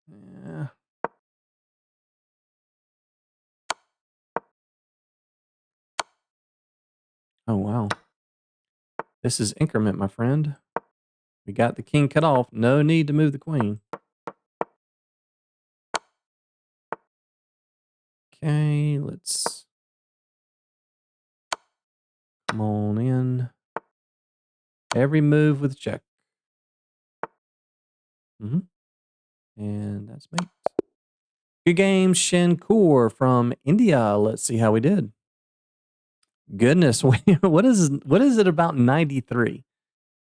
yeah. Oh wow. This is increment, my friend. We got the king cut off. No need to move the queen. Okay, let's come on in. Every move with check. And that's mate. Good game, Shankur from India. Let's see how we did. Goodness, what is it about 93?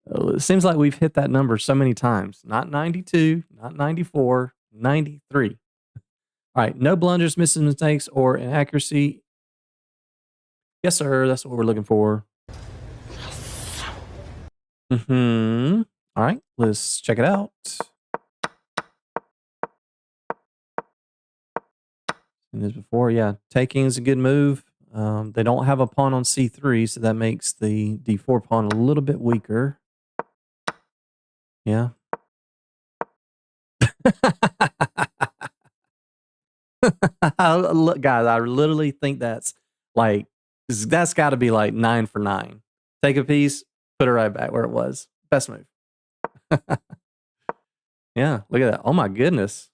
It seems like we've hit that number so many times. Not 92, not 94, 93. All right, no blunders, misses, mistakes, or inaccuracy. Yes, sir, that's what we're looking for. All right, let's check it out. And as before, yeah, taking is a good move. They don't have a pawn on c3, so that makes the d4 pawn a little bit weaker. Yeah. Look, guys, I literally think that's got to be like 9 for 9. Take a piece, put it right back where it was. Best move. Yeah, look at that. Oh my goodness.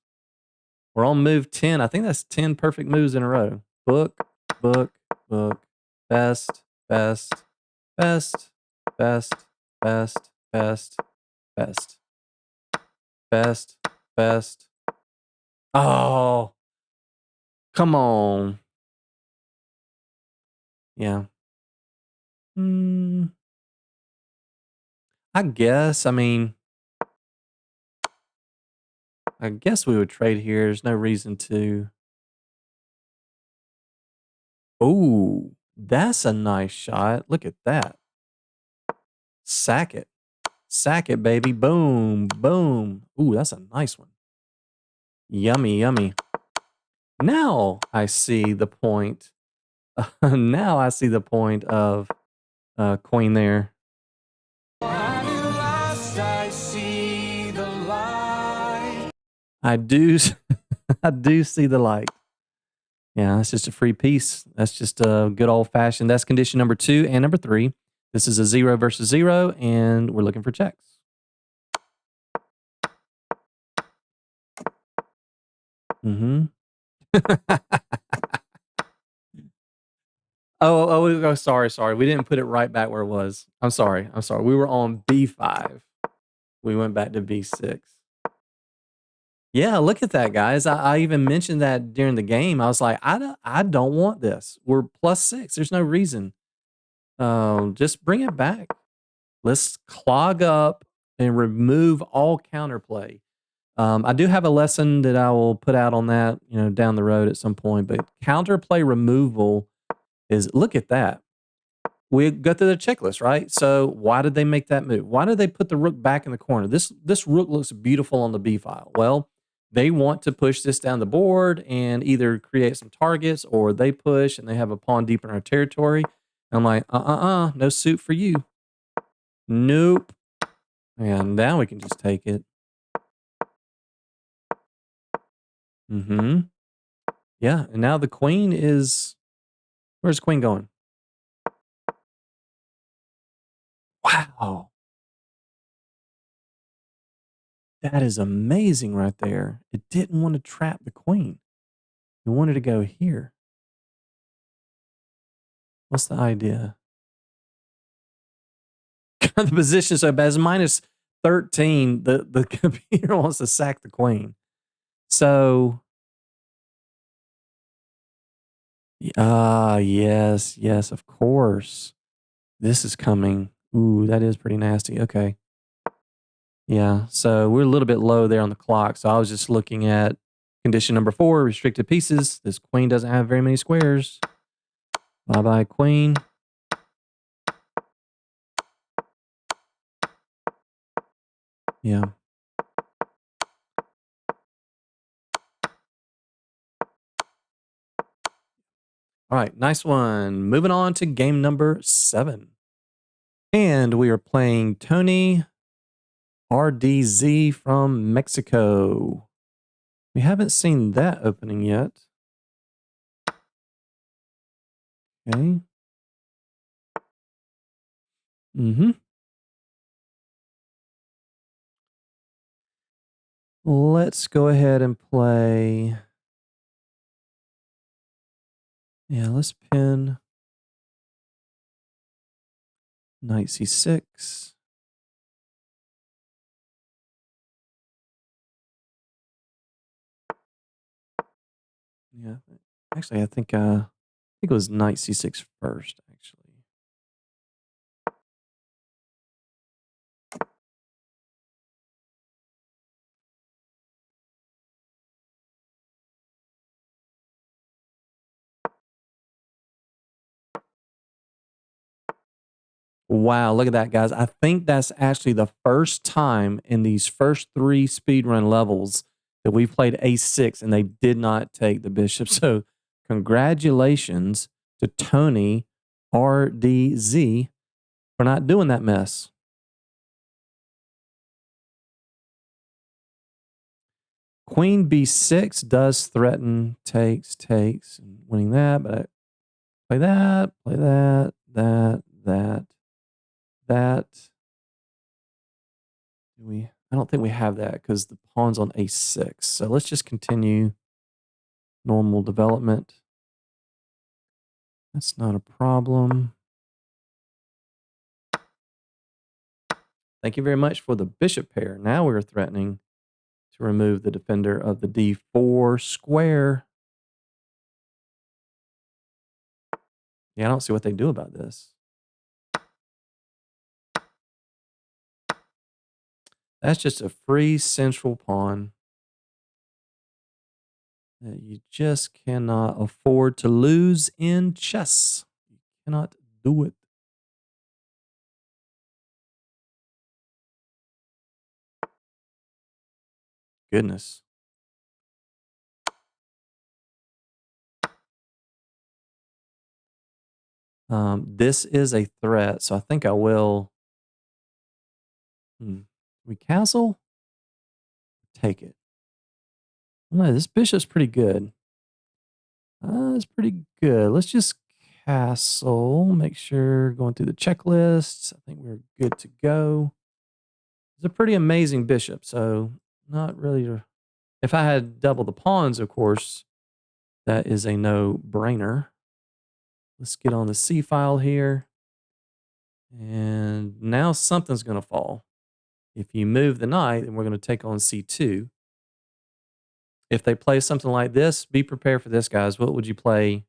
We're on move 10. I think that's 10 perfect moves in a row. Book, book, book. Best, best, best, best, best, best, best. Best, best. Oh, come on. Yeah. I guess, I mean, I guess we would trade here. There's no reason to. Oh, that's a nice shot. Look at that. Sack it. Sack it, baby. Boom, boom. Ooh, that's a nice one. Yummy, yummy. Now I see the point. Now I see the point of queen there. I do I do see the light. Yeah, that's just a free piece. That's just a good old fashioned. That's condition number 2 and number 3. This is a 0 versus 0, and we're looking for checks. Mm-hmm. Oh, sorry. We didn't put it right back where it was. I'm sorry. We were on B5. We went back to B6. Yeah, look at that, guys. I even mentioned that during the game. I was like, I don't want this. We're +6. There's no reason. Just bring it back. Let's clog up and remove all counterplay. I do have a lesson that I will put out on that, down the road at some point. But counterplay removal is, look at that. We go through the checklist, right? So why did they make that move? Why did they put the rook back in the corner? This rook looks beautiful on the B file. Well, they want to push this down the board and either create some targets, or they push and they have a pawn deep in our territory. I'm like, no suit for you. Nope. And now we can just take it. Mm-hmm. Yeah, and now the queen is, where's the queen going? Wow. That is amazing right there. It didn't want to trap the queen. It wanted to go here. What's the idea? The position so bad. It's minus 13. The computer wants to sack the queen. So, yes, of course. This is coming. Ooh, that is pretty nasty. Okay. Yeah, so we're a little bit low there on the clock. So I was just looking at condition number 4, restricted pieces. This queen doesn't have very many squares. Bye-bye, queen. Yeah. All right, nice one. Moving on to game number 7. And we are playing Tony RDZ from Mexico. We haven't seen that opening yet. Okay. Mm-hmm. Let's go ahead and play. Yeah, let's pin knight c6. Yeah, actually, I think it was knight c6 first. Actually, wow, look at that, guys! I think that's actually the first time in these first 3 speedrun levels that we played a6 and they did not take the bishop. So, congratulations to Tony RDZ for not doing that mess. Queen b6 does threaten takes, and winning that, but I play that, that. I don't think we have that because the pawn's on a6. So let's just continue normal development. That's not a problem. Thank you very much for the bishop pair. Now we're threatening to remove the defender of the d4 square. Yeah, I don't see what they do about this. That's just a free central pawn that you just cannot afford to lose in chess. You cannot do it. Goodness. This is a threat, so I think I will. We castle? Take it. No, this bishop's pretty good. It's pretty good. Let's just castle. Make sure going through the checklists. I think we're good to go. It's a pretty amazing bishop, so not really. If I had double the pawns, of course, that is a no-brainer. Let's get on the C file here. And now something's going to fall. If you move the knight, then we're going to take on C2. If they play something like this, be prepared for this, guys. What would you play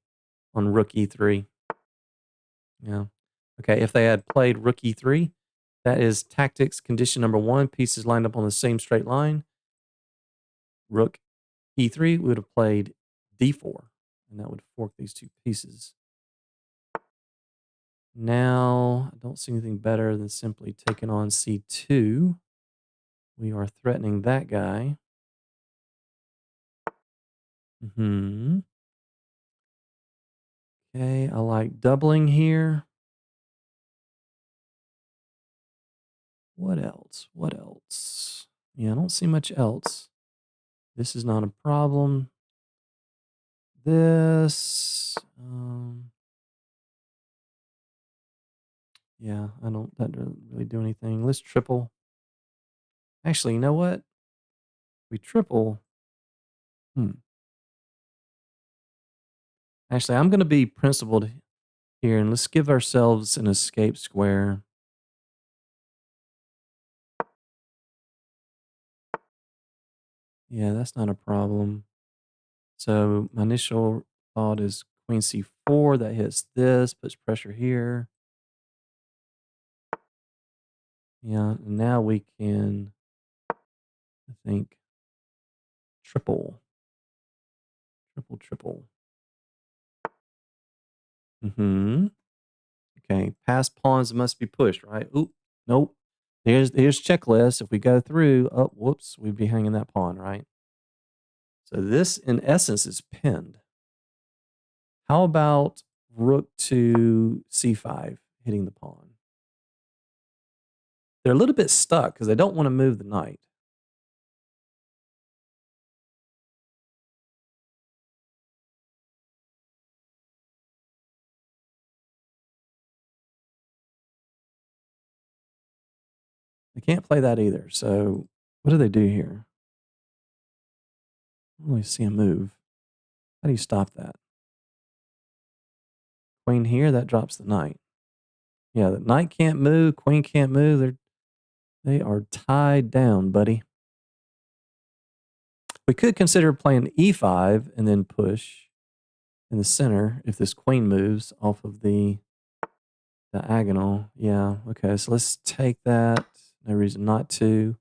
on rook E3? Yeah. Okay, if they had played rook E3, that is tactics condition number 1, pieces lined up on the same straight line. Rook E3, we would have played D4, and that would fork these two pieces. Now, I don't see anything better than simply taking on C2. We are threatening that guy. Okay, I like doubling here. What else? What else? Yeah, I don't see much else. This is not a problem. This, yeah, that doesn't really do anything. Let's triple. Actually, you know what? We triple. Actually, I'm going to be principled here, and let's give ourselves an escape square. Yeah, that's not a problem. So my initial thought is queen c4. That hits this, puts pressure here. Yeah, and now we can, I think, triple. Triple. Okay, past pawns must be pushed, right? Oop, nope. Here's checklist. If we go through, oh, whoops, we'd be hanging that pawn, right? So this, in essence, is pinned. How about rook to c5, hitting the pawn? They're a little bit stuck because they don't want to move the knight. They can't play that either. So what do they do here? I don't really see a move. How do you stop that? Queen here, that drops the knight. Yeah, the knight can't move, queen can't move. They are tied down, buddy. We could consider playing e5 and then push in the center if this queen moves off of the diagonal. Yeah, okay, so let's take that. No reason not to.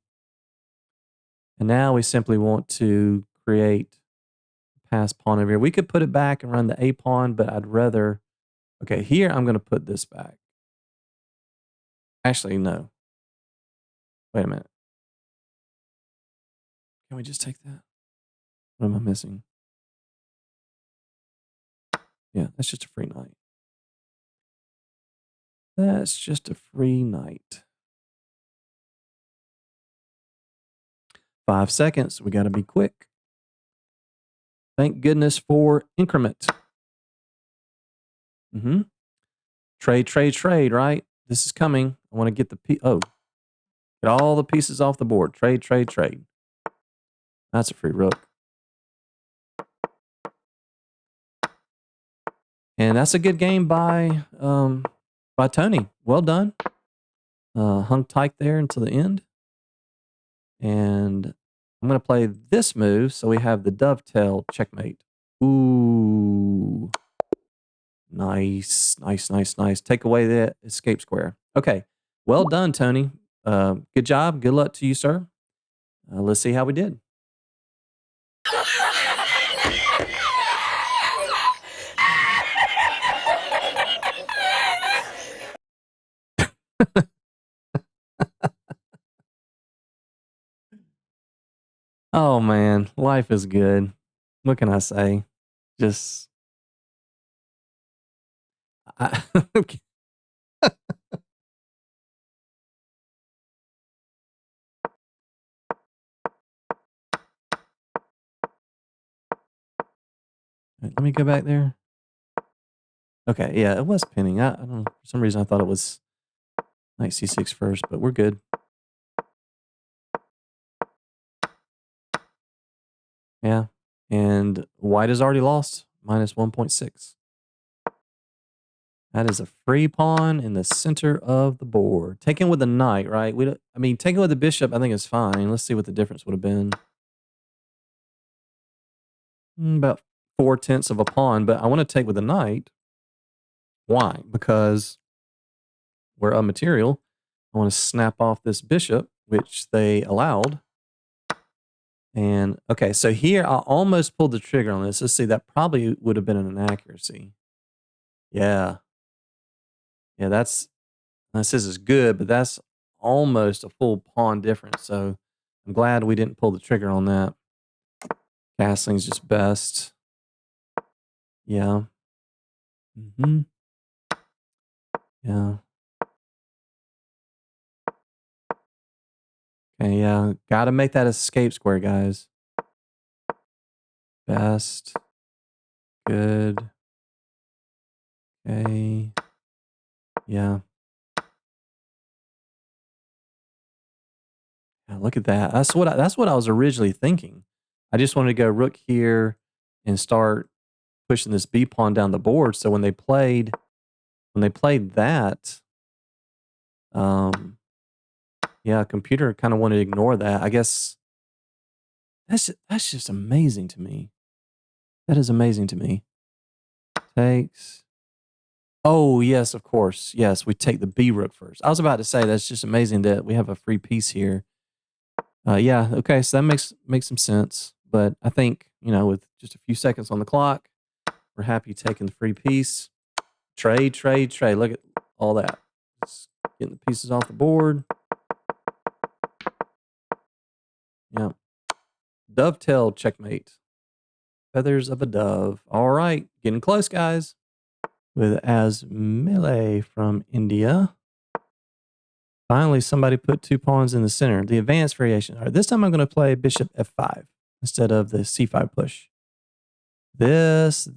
And now we simply want to create a pass pawn over here. We could put it back and run the a pawn, but I'd rather... Okay, here I'm going to put this back. Actually, no. Wait a minute. Can we just take that? What am I missing? Yeah, that's just a free knight. That's just a free knight. 5 seconds. We got to be quick. Thank goodness for increment. Trade, right? This is coming. I want to get get all the pieces off the board. Trade. That's a free rook. And that's a good game by Tony. Well done. Hung tight there until the end. And I'm going to play this move so we have the dovetail checkmate. Ooh. Nice. Take away the escape square. Okay. Well done, Tony. Good job. Good luck to you, sir. Let's see how we did. Oh, man. Life is good. What can I say? Just... Let me go back there. Okay, yeah, it was pinning. I don't know. For some reason, I thought it was knight c6 first, but we're good. Yeah, and white has already lost, minus 1.6. That is a free pawn in the center of the board. Taken with the knight, right? I mean, taken with the bishop, I think is fine. Let's see what the difference would have been. About 4/10 of a pawn, but I want to take with the knight. Why? Because we're a material. I want to snap off this bishop, which they allowed. And okay, so here I almost pulled the trigger on this. Let's see, that probably would have been an inaccuracy. Yeah. Yeah, this is good, but that's almost a full pawn difference. So I'm glad we didn't pull the trigger on that. Castling's just best. Yeah. Mm-hmm. Yeah. Okay, yeah. Gotta make that escape square, guys. Best. Good. Okay. Yeah. Yeah, look at that. That's what I was originally thinking. I just wanted to go rook here and start pushing this b pawn down the board. So when they played that, yeah, computer kind of wanted to ignore that. I guess that's just amazing to me. That is amazing to me. Takes. Oh yes, of course. Yes, we take the b rook first. I was about to say that's just amazing that we have a free piece here. Yeah, okay, so that makes some sense. But I think, with just a few seconds on the clock, we're happy taking the free piece. Trade, trade, trade. Look at all that. Just getting the pieces off the board. Yeah. Dovetail checkmate. Feathers of a dove. All right, getting close, guys. With Asmile from India. Finally, somebody put 2 pawns in the center. The advanced variation. All right, this time I'm going to play bishop f5 instead of the c5 push. This,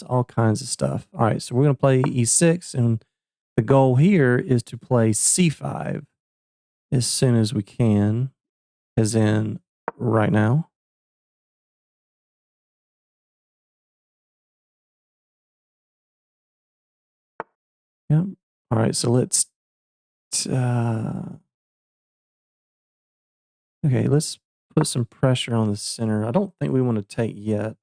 all kinds of stuff. All right, so we're going to play e6, and the goal here is to play c5 as soon as we can, as in right now. Yep. All right, so let's okay, let's put some pressure on the center. I don't think we want to take yet.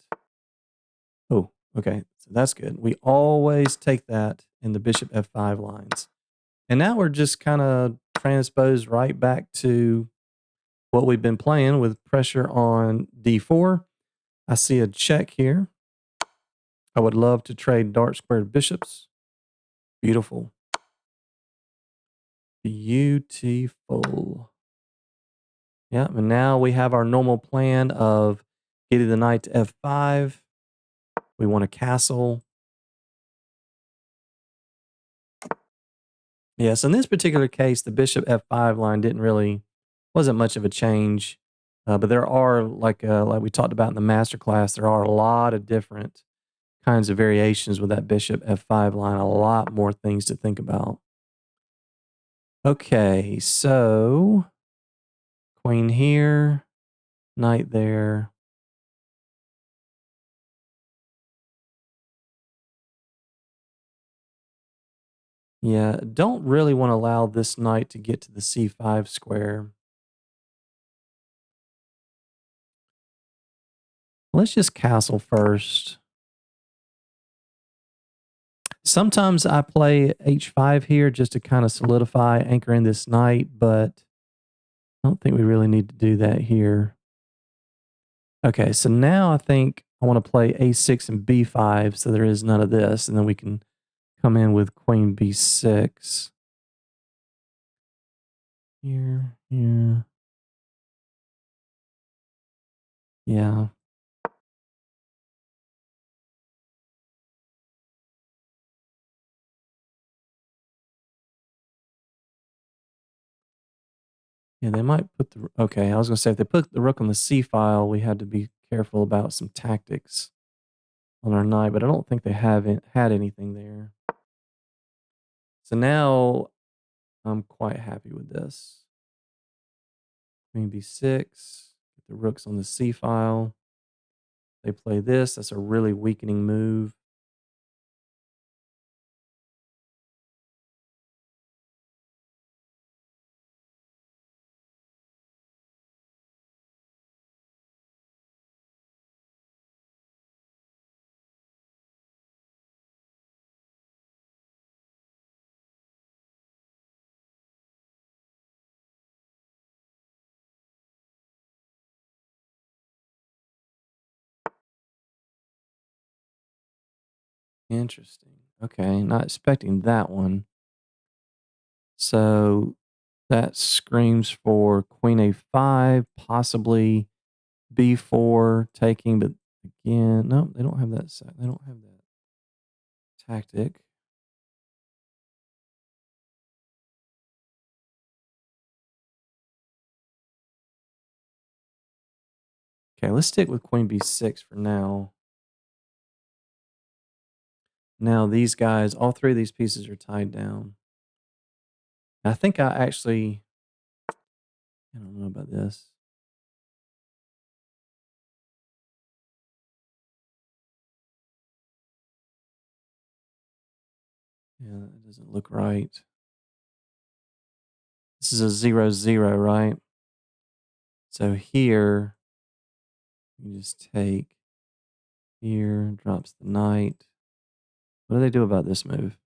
Oh, okay. So that's good. We always take that in the bishop f5 lines. And now we're just kind of transposed right back to what we've been playing with pressure on d4. I see a check here. I would love to trade dark squared bishops. Beautiful. Beautiful. Yeah, and now we have our normal plan of getting the knight to f5. We want a castle. Yes, in this particular case, the bishop f5 line wasn't much of a change. But there are, like we talked about in the master class, there are a lot of different kinds of variations with that bishop f5 line. A lot more things to think about. Okay, so queen here, knight there. Yeah, don't really want to allow this knight to get to the c5 square. Let's just castle first. Sometimes I play h5 here just to kind of solidify, anchor in this knight, but I don't think we really need to do that here. Okay, so now I think I want to play a6 and b5 so there is none of this, and then we can come in with queen b6. Here. Yeah. Yeah, they might put okay, I was going to say if they put the rook on the c file, we had to be careful about some tactics on our knight, but I don't think they haven't had anything there. So now I'm quite happy with this. Queen b6, get the rooks on the c file. They play this. That's a really weakening move. Interesting. Okay, not expecting that one. So that screams for queen a5, possibly b4 taking, but again, no, they don't have that. They don't have that tactic. Okay, let's stick with queen b6 for now. Now these guys, all three of these pieces are tied down. I think I actually, I don't know about this. Yeah, it doesn't look right. This is a 0-0, right? So here, you just take here, drops the knight. What do they do about this move?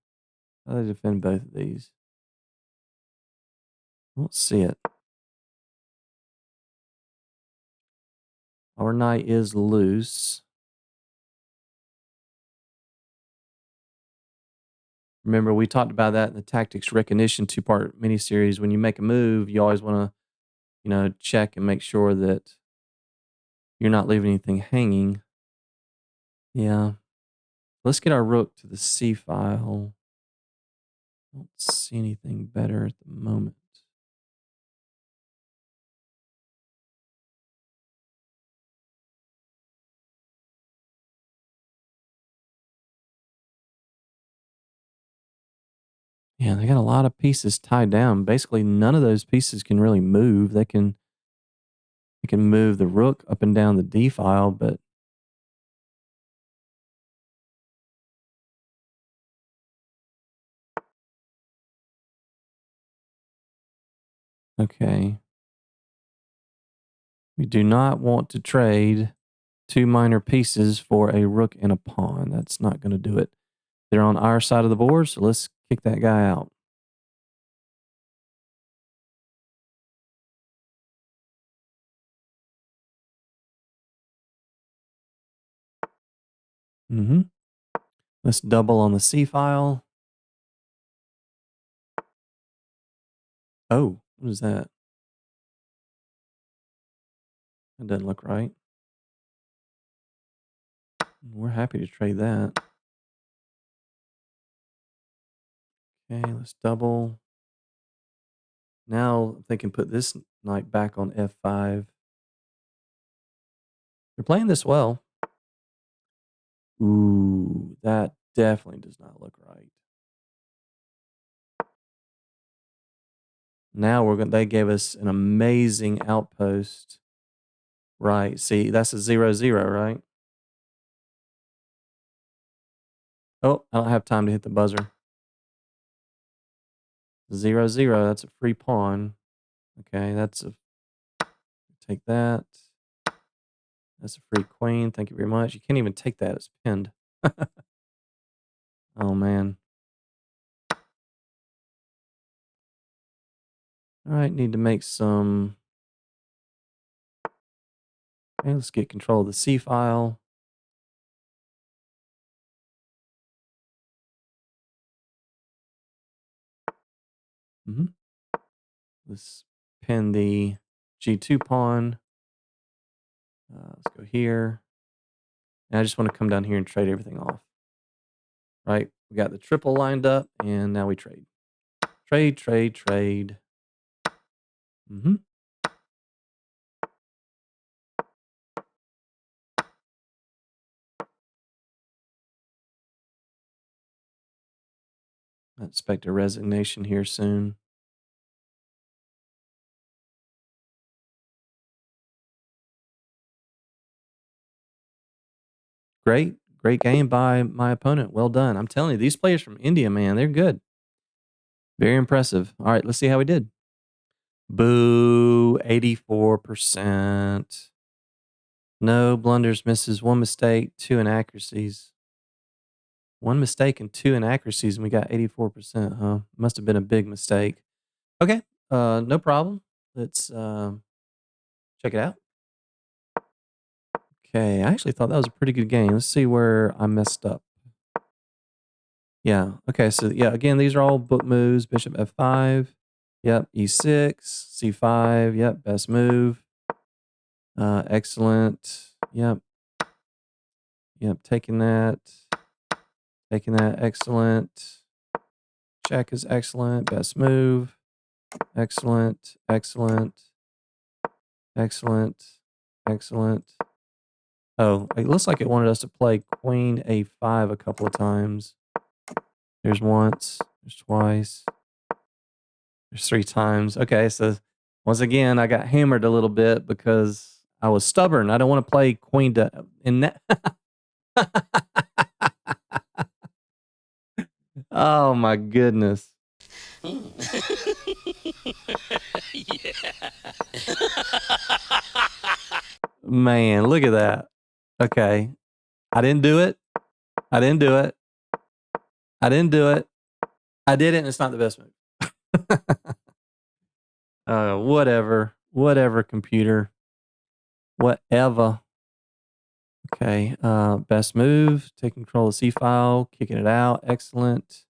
How do they defend both of these? I don't see it. Our knight is loose. Remember, we talked about that in the Tactics Recognition two-part miniseries. When you make a move, you always want to, check and make sure that you're not leaving anything hanging. Yeah. Let's get our rook to the C file. I don't see anything better at the moment. Yeah, they got a lot of pieces tied down. Basically, none of those pieces can really move. They can move the rook up and down the D file, but okay. We do not want to trade two minor pieces for a rook and a pawn. That's not going to do it. They're on our side of the board, so let's kick that guy out. Mm-hmm. Let's double on the C file. Oh, what is that? That doesn't look right. We're happy to trade that. Okay, let's double. Now they can put this knight back on F5. They're playing this well. Ooh, that definitely does not look right. Now they gave us an amazing outpost. Right. See, that's a 0-0, right? Oh, I don't have time to hit the buzzer. 0-0, that's a free pawn. Okay, take that. That's a free queen. Thank you very much. You can't even take that. It's pinned. Oh, man. All right, need to make some. Okay, let's get control of the C file. Let's pin the G2 pawn. Let's go here. And I just want to come down here and trade everything off. Right? We got the triple lined up, and now we trade. Trade, trade, trade. I expect a resignation here soon. Great game by my opponent. Well done. I'm telling you, these players from India, man, they're good. Very impressive. All right, let's see how we did. Boo, 84%. No blunders, misses, 1 mistake, 2 inaccuracies. 1 mistake and 2 inaccuracies, and we got 84%, huh? Must have been a big mistake. Okay, no problem. Let's check it out. Okay, I actually thought that was a pretty good game. Let's see where I messed up. Yeah, okay, so yeah, again, these are all book moves. Bishop F5. Yep, E6, C5. Yep, best move. Excellent. Yep. Yep, taking that. Taking that, excellent. Check is excellent. Best move. Excellent, excellent, excellent, excellent. Oh, it looks like it wanted us to play Queen A5 a couple of times. There's once, there's twice, there's 3 times. Okay, so once again, I got hammered a little bit because I was stubborn. I don't want to play Queen to in that. Oh my goodness. Man, look at that. Okay. I didn't do it. I didn't do it. I didn't do it. I did it, and it's not the best move. Whatever. Whatever, computer. Whatever. Okay. Best move. Take control of C file. Kicking it out. Excellent.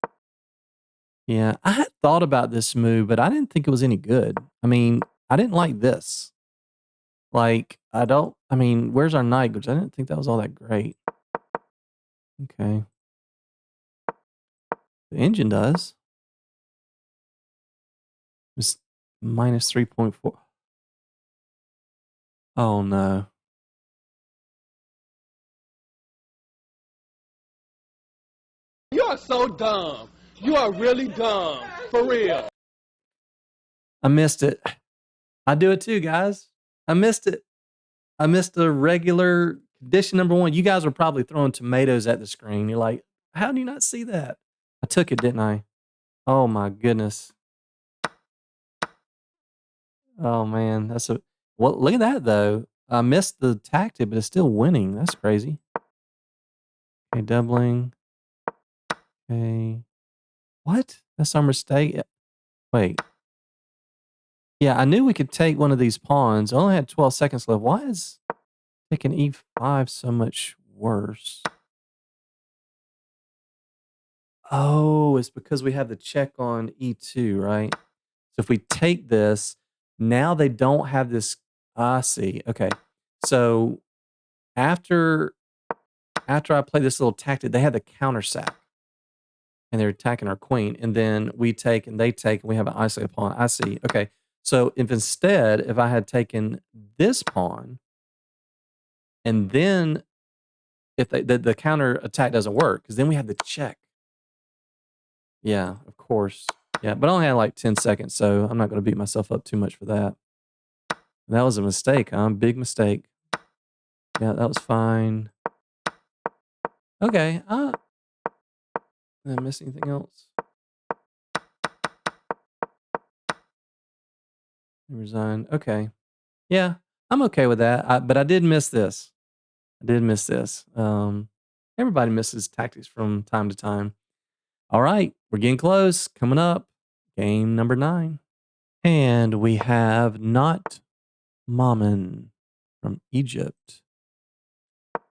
Yeah. I had thought about this move, but I didn't think it was any good. I mean, I didn't like this. Like, where's our knight? Which I didn't think that was all that great. Okay. The engine does. It's minus 3.4. Oh no. You are so dumb. You are really dumb. For real. I missed it. I do it too, guys. I missed it. I missed the regular condition number 1. You guys were probably throwing tomatoes at the screen. You're like, how do you not see that? I took it, didn't I? Oh my goodness. Oh man, well. Look at that though. I missed the tactic, but it's still winning. That's crazy. Okay, doubling. Okay, what? That's our mistake. Wait. Yeah, I knew we could take one of these pawns. I only had 12 seconds left. Why is taking E5 so much worse? Oh, it's because we have the check on E2, right? So if we take this, now they don't have this. I see. Okay. So after I play this little tactic, they have the counter sack. And they're attacking our queen. And then we take and they take and we have an isolated pawn. I see. Okay. So if I had taken this pawn, and then if the counter attack doesn't work, because then we have the check. Yeah, of course. Yeah, but I only had like 10 seconds, so I'm not going to beat myself up too much for that. That was a mistake, huh? Big mistake. Yeah, that was fine. Okay. Did I miss anything else? Resign. Okay. Yeah, I'm okay with that. But I did miss this. Everybody misses tactics from time to time. All right, we're getting close. Coming up, game number 9. And we have Not Mammon from Egypt.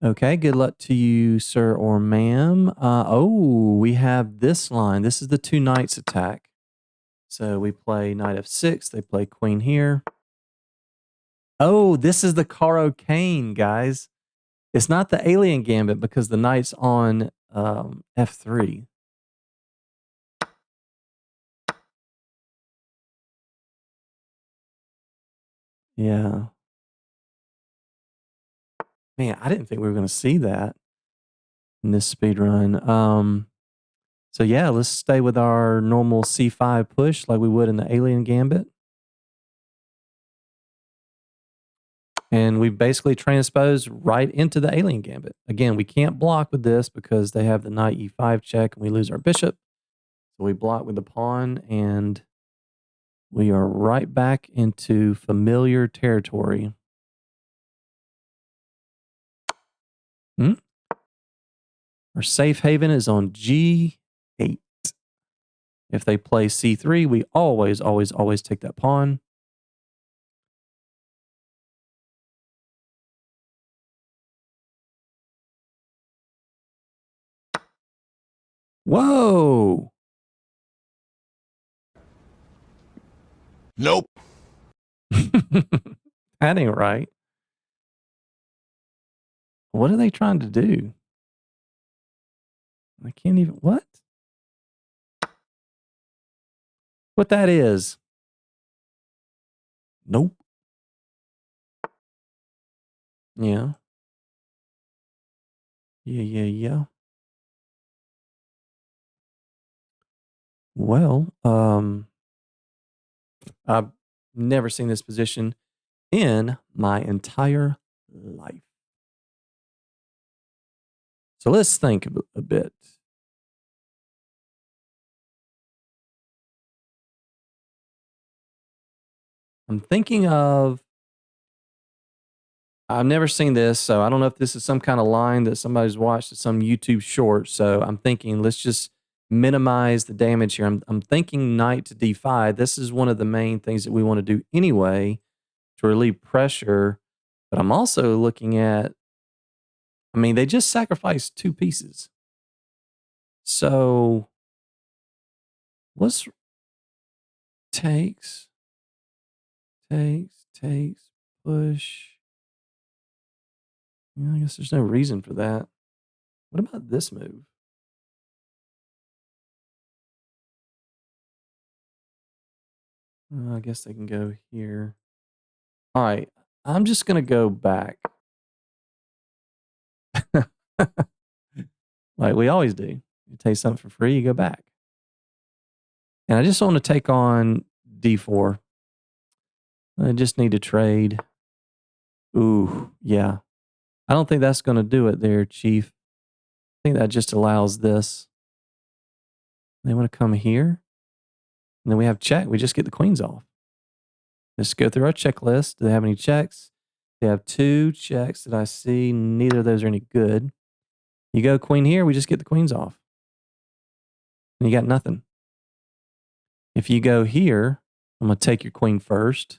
Okay, good luck to you, sir or ma'am. We have this line. This is the 2 knights attack. So we play knight f6. They play queen here. Oh, this is the Caro-Kann, guys. It's not the alien gambit because the knight's on f3. Yeah. Man, I didn't think we were going to see that in this speed run. So yeah, let's stay with our normal C5 push like we would in the Alien Gambit. And we basically transpose right into the Alien Gambit. Again, we can't block with this because they have the knight E5 check and we lose our bishop. So we block with the pawn and we are right back into familiar territory. Our safe haven is on G8. If they play C3, we always, always, always take that pawn. Whoa! Nope. That ain't right. What are they trying to do? I can't even. What? What that is? Nope. Yeah. Yeah. Well, I've never seen this position in my entire life. So let's think a bit. I'm thinking of. I've never seen this, so I don't know if this is some kind of line that somebody's watched at some YouTube short. So I'm thinking, let's just minimize the damage here. I'm thinking knight to d5. This is one of the main things that we want to do anyway to relieve pressure. But I'm also looking at, I mean, they just sacrificed 2 pieces. So what's takes, push. Yeah, I guess there's no reason for that. What about this move? I guess they can go here. All right, I'm just gonna go back. Like we always do. You take something for free, you go back. And I just want to take on D4. I just need to trade. Ooh, yeah. I don't think that's going to do it there, Chief. I think that just allows this. They want to come here. And then we have check. We just get the queens off. Let's go through our checklist. Do they have any checks? They have 2 checks that I see. Neither of those are any good. You go queen here, we just get the queens off. And you got nothing. If you go here, I'm going to take your queen first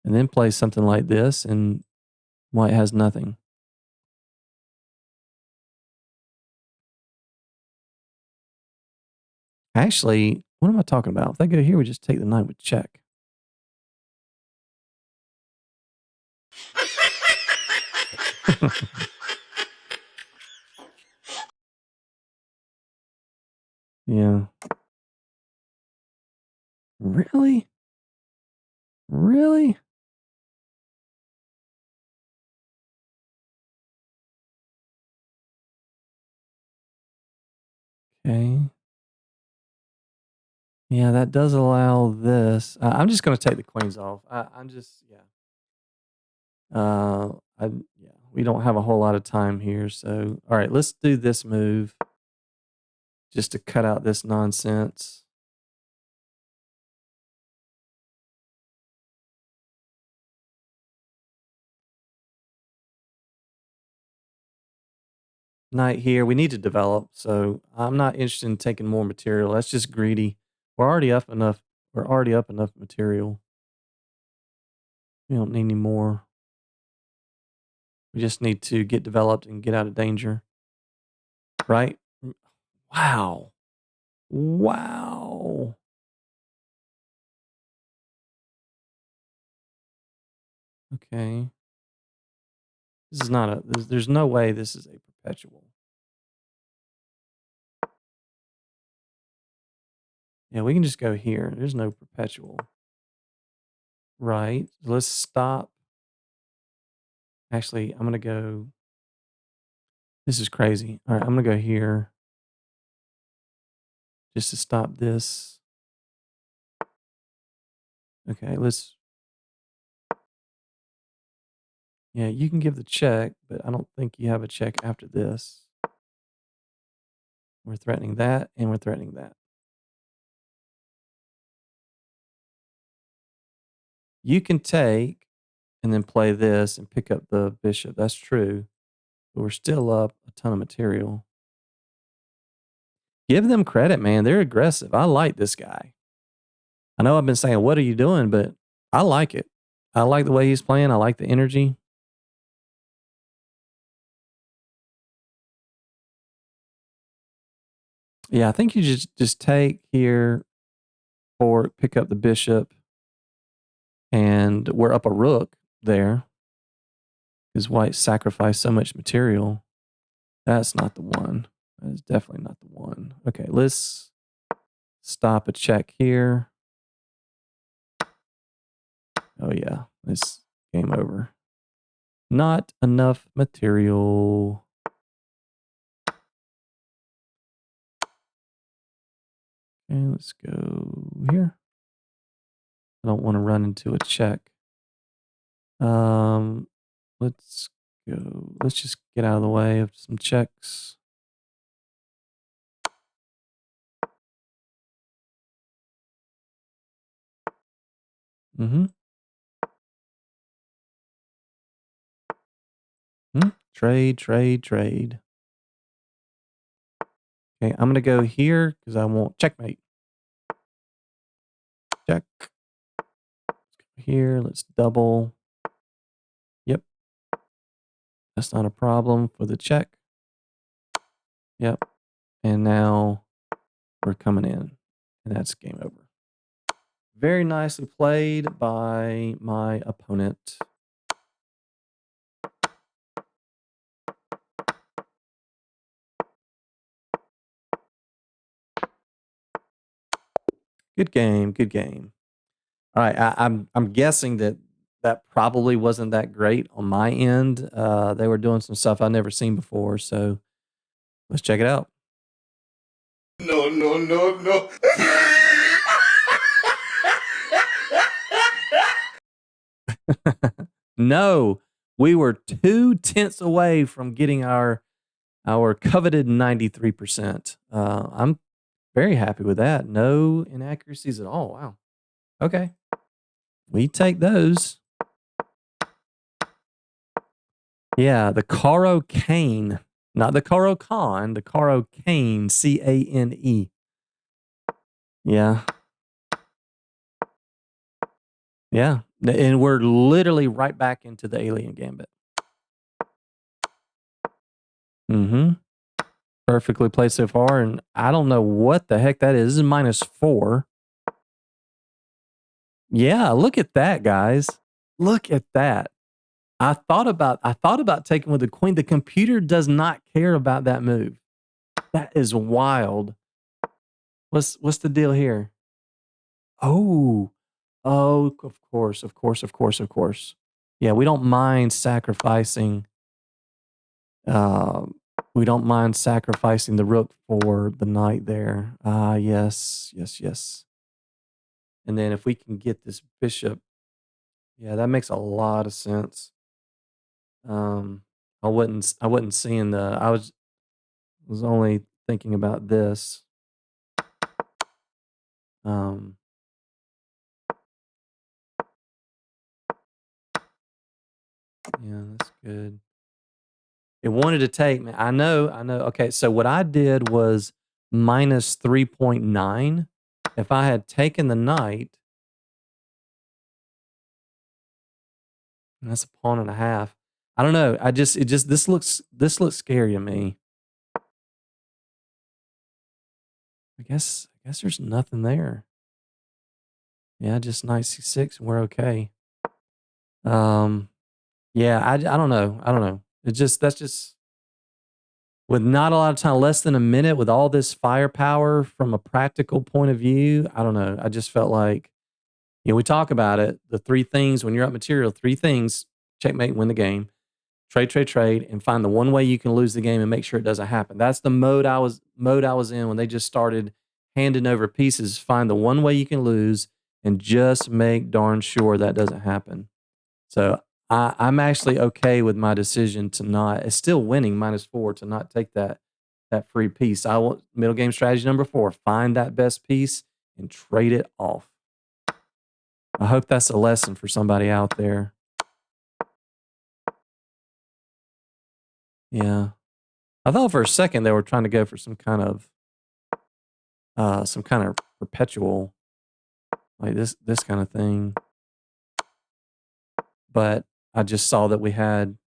and then play something like this, and white has nothing. Actually, what am I talking about? If they go here, we just take the knight with check. Yeah. Really? Really? Okay. Yeah, that does allow this. I'm just going to take the queens off. I'm just, yeah. Yeah, we don't have a whole lot of time here. So, all right, let's do this move just to cut out this nonsense. Knight here. We need to develop. So I'm not interested in taking more material. That's just greedy. We're already up enough. We're already up enough material. We don't need any more. We just need to get developed and get out of danger. Right? Wow. Wow. Okay. This is not there's no way this is a perpetual. Yeah, we can just go here. There's no perpetual. Right. Let's stop. Actually, I'm going to go. This is crazy. All right, I'm going to go here. just to stop this. Okay, yeah, you can give the check, but I don't think you have a check after this. We're threatening that, and we're threatening that. You can take and then play this and pick up the bishop. That's true. But we're still up a ton of material. Give them credit, man. They're aggressive. I like this guy. I know I've been saying, what are you doing? But I like it. I like the way he's playing. I like the energy. Yeah, I think you just take here or pick up the bishop, and we're up a rook there because white sacrificed so much material. That's not the one. That is definitely not the one. Okay, let's stop a check here. Oh yeah, this game over. Not enough material. Okay, let's go here. I don't want to run into a check. Let's go. Let's just get out of the way of some checks. Mm-hmm. Trade, trade, trade. Okay, I'm gonna go here because I want checkmate. Check. Let's go here. Let's double. Yep. That's not a problem for the check. Yep. And now we're coming in, and that's game over. Very nicely played by my opponent. Good game. Good game. All right, I'm guessing that probably wasn't that great on my end. They were doing some stuff I've never seen before, so let's check it out. No, no, no, no. No, we were 2/10 away from getting our coveted 93%. I'm very happy with that. No inaccuracies at all. Wow. Okay. We take those. Yeah, the Caro-Kann, not the Caro-Kann, the Caro-Kann, Cane. Yeah. Yeah. And we're literally right back into the alien gambit. Mm-hmm. Perfectly played so far, and I don't know what the heck that is. This is -4. Yeah, look at that, guys. Look at that. I thought about taking with the queen. The computer does not care about that move. That is wild. What's the deal here? Oh. Oh, of course, of course, of course, of course. Yeah, we don't mind sacrificing we don't mind sacrificing the rook for the knight there. Ah, yes, yes, yes. And then if we can get this bishop, yeah, that makes a lot of sense. I wasn't seeing I was only thinking about this. Um, yeah, that's good. It wanted to take me. I know. Okay, so what I did was -3.9. If I had taken the knight, that's a pawn and a half. I don't know. This looks scary to me. I guess there's nothing there. Yeah, just knight c6 and we're okay. Yeah, I don't know. I don't know. That's just with not a lot of time, less than a minute, with all this firepower from a practical point of view. I don't know. I just felt like, we talk about it. The three things when you're up material, three things: checkmate, win the game, trade, trade, trade, and find the one way you can lose the game and make sure it doesn't happen. That's the mode I was in when they just started handing over pieces, find the one way you can lose and just make darn sure that doesn't happen. So I'm actually okay with my decision to not. It's still winning -4 to not take that free piece. I want middle game strategy number 4. Find that best piece and trade it off. I hope that's a lesson for somebody out there. Yeah. I thought for a second they were trying to go for some kind of perpetual, like this kind of thing. But I just saw that we had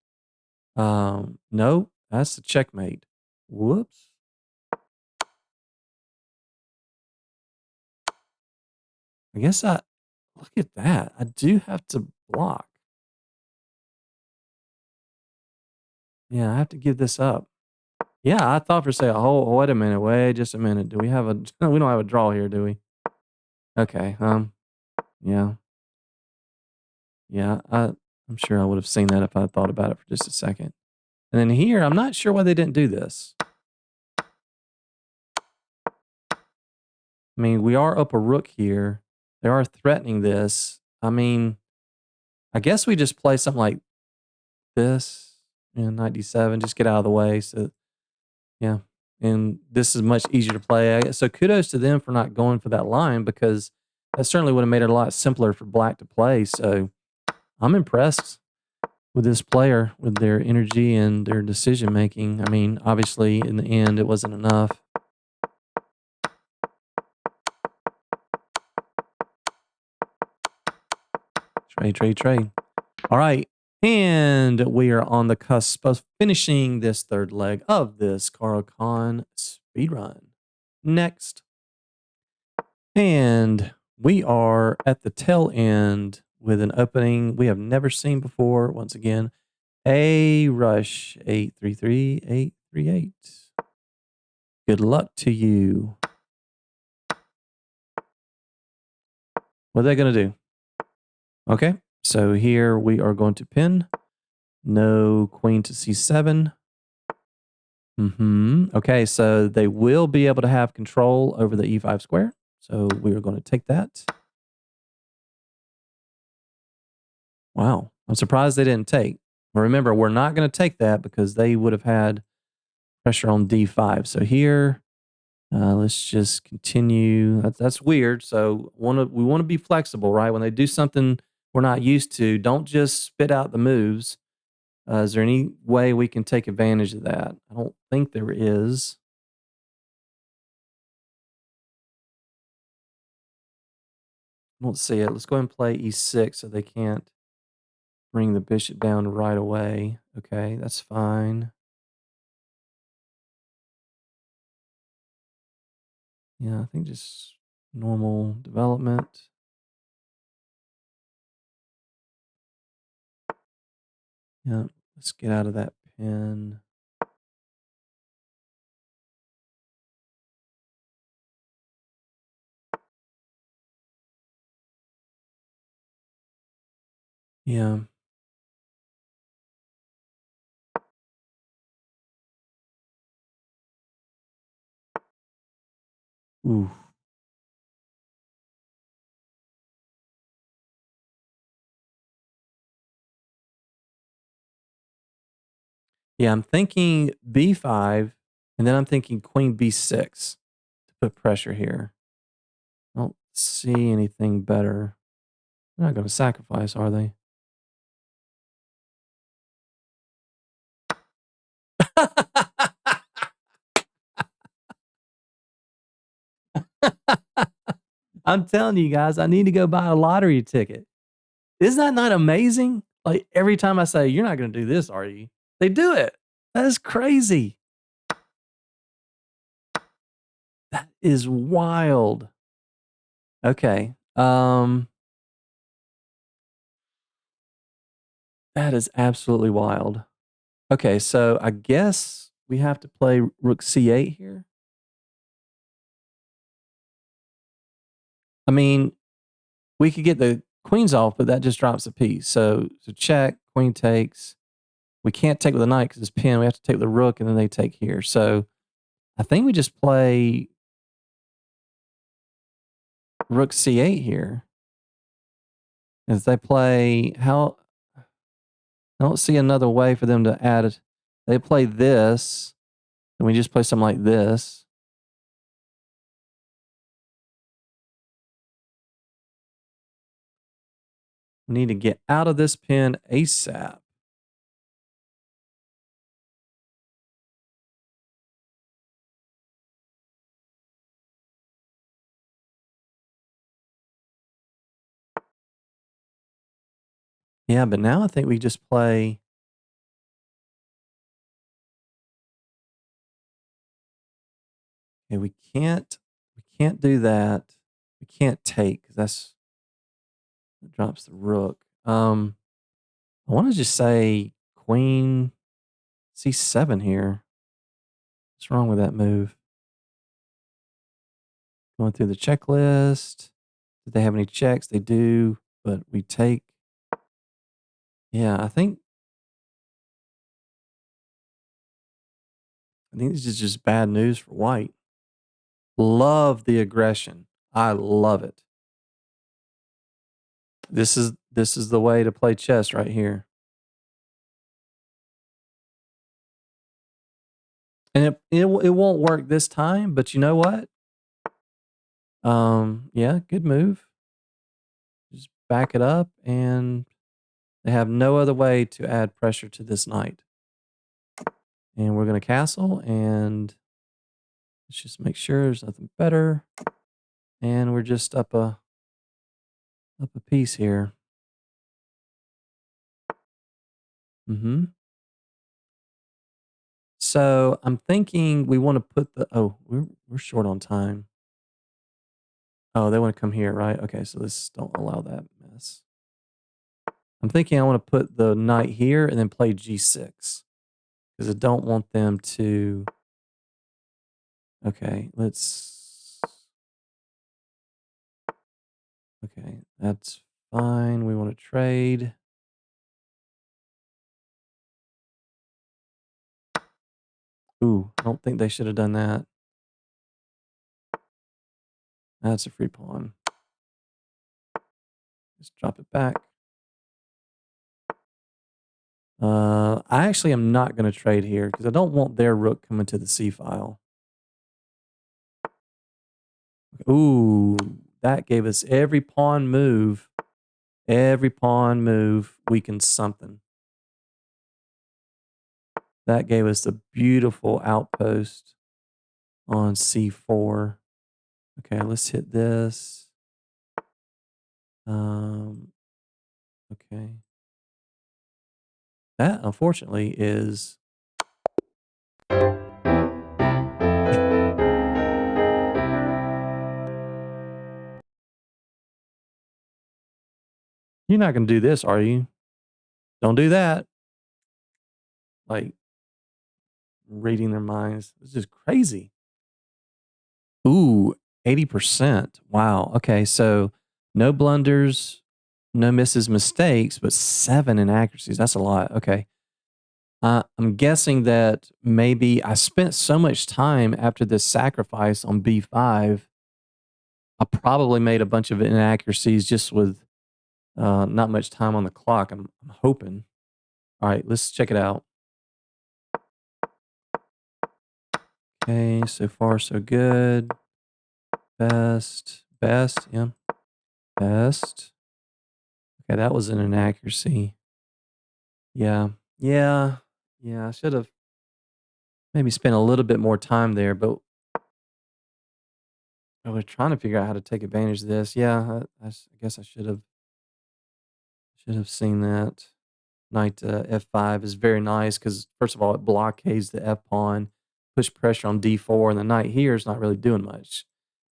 no, that's the checkmate. Whoops. I guess look at that. I do have to block. Yeah, I have to give this up. Yeah, I thought for a second, oh, wait a minute, wait just a minute. Do we have a we don't have a draw here, do we? Okay, yeah. Yeah, I'm sure I would have seen that if I thought about it for just a second. And then here, I'm not sure why they didn't do this. I mean, we are up a rook here. They are threatening this. I mean, I guess we just play something like this, knight d7, just get out of the way. So, yeah. And this is much easier to play. So kudos to them for not going for that line, because that certainly would have made it a lot simpler for black to play. So I'm impressed with this player, with their energy and their decision making. I mean, obviously, in the end, it wasn't enough. Trade. All right. And we are on the cusp of finishing this third leg of this Caro-Kann speedrun. Next. And we are at the tail end with an opening we have never seen before. Once again, a rush 833, 838. Good luck to you. What are they going to do? Okay, so here we are going to pin. No queen to c7. Okay, so they will be able to have control over the e5 square. So we are going to take that. Wow, I'm surprised they didn't take. Remember, we're not going to take that because they would have had pressure on d5. So here, let's just continue. That's weird. So we want to be flexible, right? When they do something we're not used to, don't just spit out the moves. Is there any way we can take advantage of that? I don't think there is. I don't see it. Let's go ahead and play e6 so they can't bring the bishop down right away. Okay, that's fine. Yeah, I think just normal development. Yeah, let's get out of that pin. Yeah. Ooh. Yeah, I'm thinking b5, and then I'm thinking queen b6 to put pressure here. I don't see anything better. They're not going to sacrifice, are they? I'm telling you guys, I need to go buy a lottery ticket. Isn't that not amazing? Like every time I say, you're not going to do this, are you? They do it. That is crazy. That is wild. Okay. That is absolutely wild. Okay, so I guess we have to play rook c8 here. I mean, we could get the queens off, but that just drops a piece. So check, queen takes. We can't take with the knight because it's pinned. We have to take the rook, and then they take here. So I think we just play rook c8 here. If they play, I don't see another way for them to add it. They play this, and we just play something like this. We need to get out of this pin ASAP. Yeah, but now I think we just play. Okay, we can't do that. We can't take because that drops the rook. I want to just say queen c7 here. What's wrong with that move? Going through the checklist. Did they have any checks? They do, but we take. Yeah, I think this is just bad news for white. Love the aggression. I love it. This is the way to play chess right here. And it won't work this time, but you know what? Yeah, good move. Just back it up, and they have no other way to add pressure to this knight. And we're going to castle, and let's just make sure there's nothing better. And we're just up a piece here. So I'm thinking we want to put the. Oh, we're short on time. Oh, they want to come here, right? Okay, so let's don't allow that mess. I'm thinking I want to put the knight here and then play g6 because I don't want them to. Okay, let's. Okay, that's fine. We want to trade. Ooh, I don't think they should have done that. That's a free pawn. Just drop it back. I actually am not going to trade here because I don't want their rook coming to the c file. Ooh, that gave us every pawn move. Every pawn move weakens something. That gave us a beautiful outpost on c4. Okay, let's hit this. Okay. That, unfortunately, is... You're not going to do this, are you? Don't do that. Like, reading their minds. It's just crazy. Ooh, 80%. Wow. Okay, so no blunders, no misses, mistakes, but 7 inaccuracies. That's a lot. Okay. I'm guessing that maybe I spent so much time after this sacrifice on b5. I probably made a bunch of inaccuracies just with not much time on the clock. I'm hoping. All right, let's check it out. Okay, so far so good. Best, yeah. Best. Okay, that was an inaccuracy. Yeah. I should have maybe spent a little bit more time there, but I was trying to figure out how to take advantage of this. Yeah, I guess I should have seen that. Knight f5 is very nice because, first of all, it blockades the f pawn, push pressure on d4, and the knight here is not really doing much.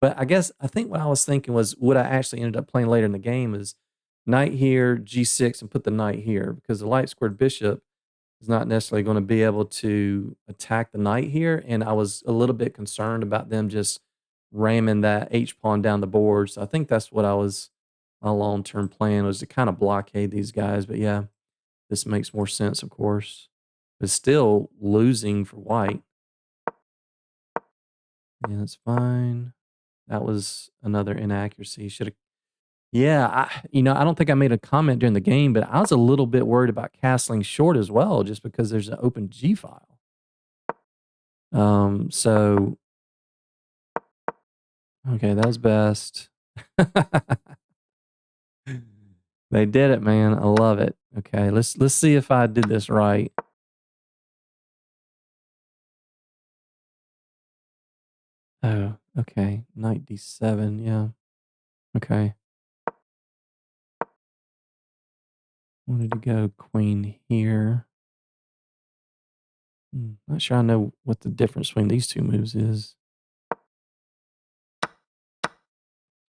But I think what I was thinking was what I actually ended up playing later in the game is knight here, g6, and put the knight here because the light squared bishop is not necessarily going to be able to attack the knight here. And I was a little bit concerned about them just ramming that h pawn down the board. So I think that's what my long-term plan was to kind of blockade these guys. But yeah, this makes more sense, of course. But still losing for white. Yeah, that's fine. That was another inaccuracy. Should have. Yeah, I don't think I made a comment during the game, but I was a little bit worried about castling short as well, just because there's an open G file. So okay, that was best. They did it, man. I love it. Okay, let's see if I did this right. Oh, okay. Knight D7, yeah. Okay. Wanted to go queen here. Not sure I know what the difference between these two moves is.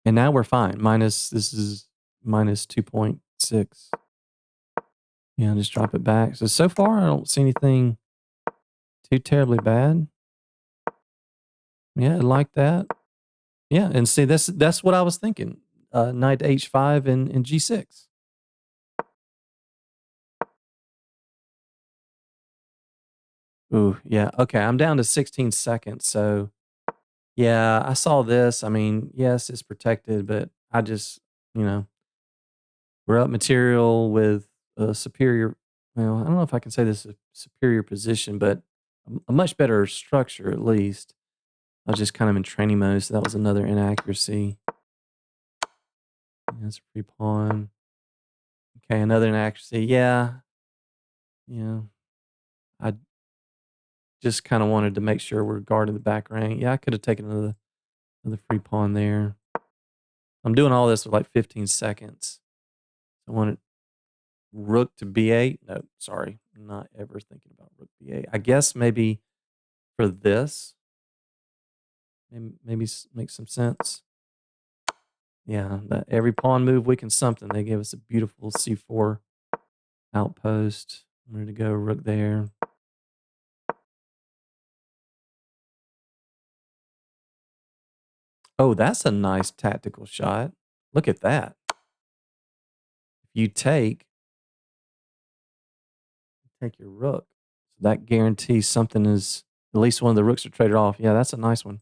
And now we're fine. This is minus 2.6. Yeah, just drop it back. So far, I don't see anything too terribly bad. Yeah, I like that. Yeah, and see, that's what I was thinking. Knight H5 and G6. Ooh, yeah. Okay, I'm down to 16 seconds. So, yeah, I saw this. I mean, yes, it's protected, but I just, you know, we're up material with a superior. Well, I don't know if I can say this is a superior position, but a much better structure at least. I was just kind of in training mode, so that was another inaccuracy. That's a free pawn. Okay, another inaccuracy. Yeah, yeah. I just kind of wanted to make sure we're guarding the back rank. Yeah, I could have taken another free pawn there. I'm doing all this with like 15 seconds. I wanted rook to b8. No, sorry. I'm not ever thinking about rook b8. I guess maybe for this, maybe makes some sense. Yeah, that every pawn move weakens something. They gave us a beautiful c4 outpost. I'm ready to go rook there. Oh, that's a nice tactical shot. Look at that. If you take your rook, so that guarantees something is at least one of the rooks are traded off. Yeah, that's a nice one.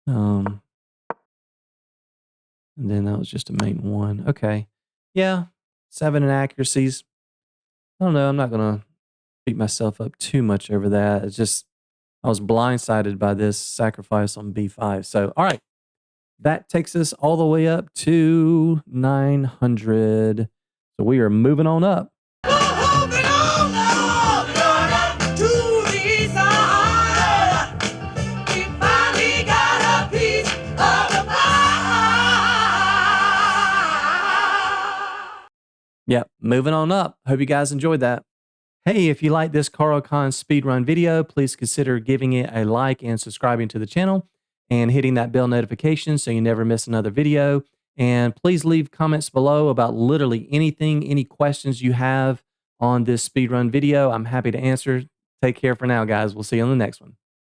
And then that was just a mate 1. Okay. Yeah, 7 inaccuracies. I don't know. I'm not gonna beat myself up too much over that. It's just I was blindsided by this sacrifice on b5. So, all right. That takes us all the way up to 900. So we are moving on up. Yep, moving on up. Hope you guys enjoyed that. Hey, if you like this Caro-Kann speedrun video, please consider giving it a like and subscribing to the channel and hitting that bell notification so you never miss another video. And please leave comments below about literally anything, any questions you have on this speedrun video. I'm happy to answer. Take care for now, guys. We'll see you on the next one.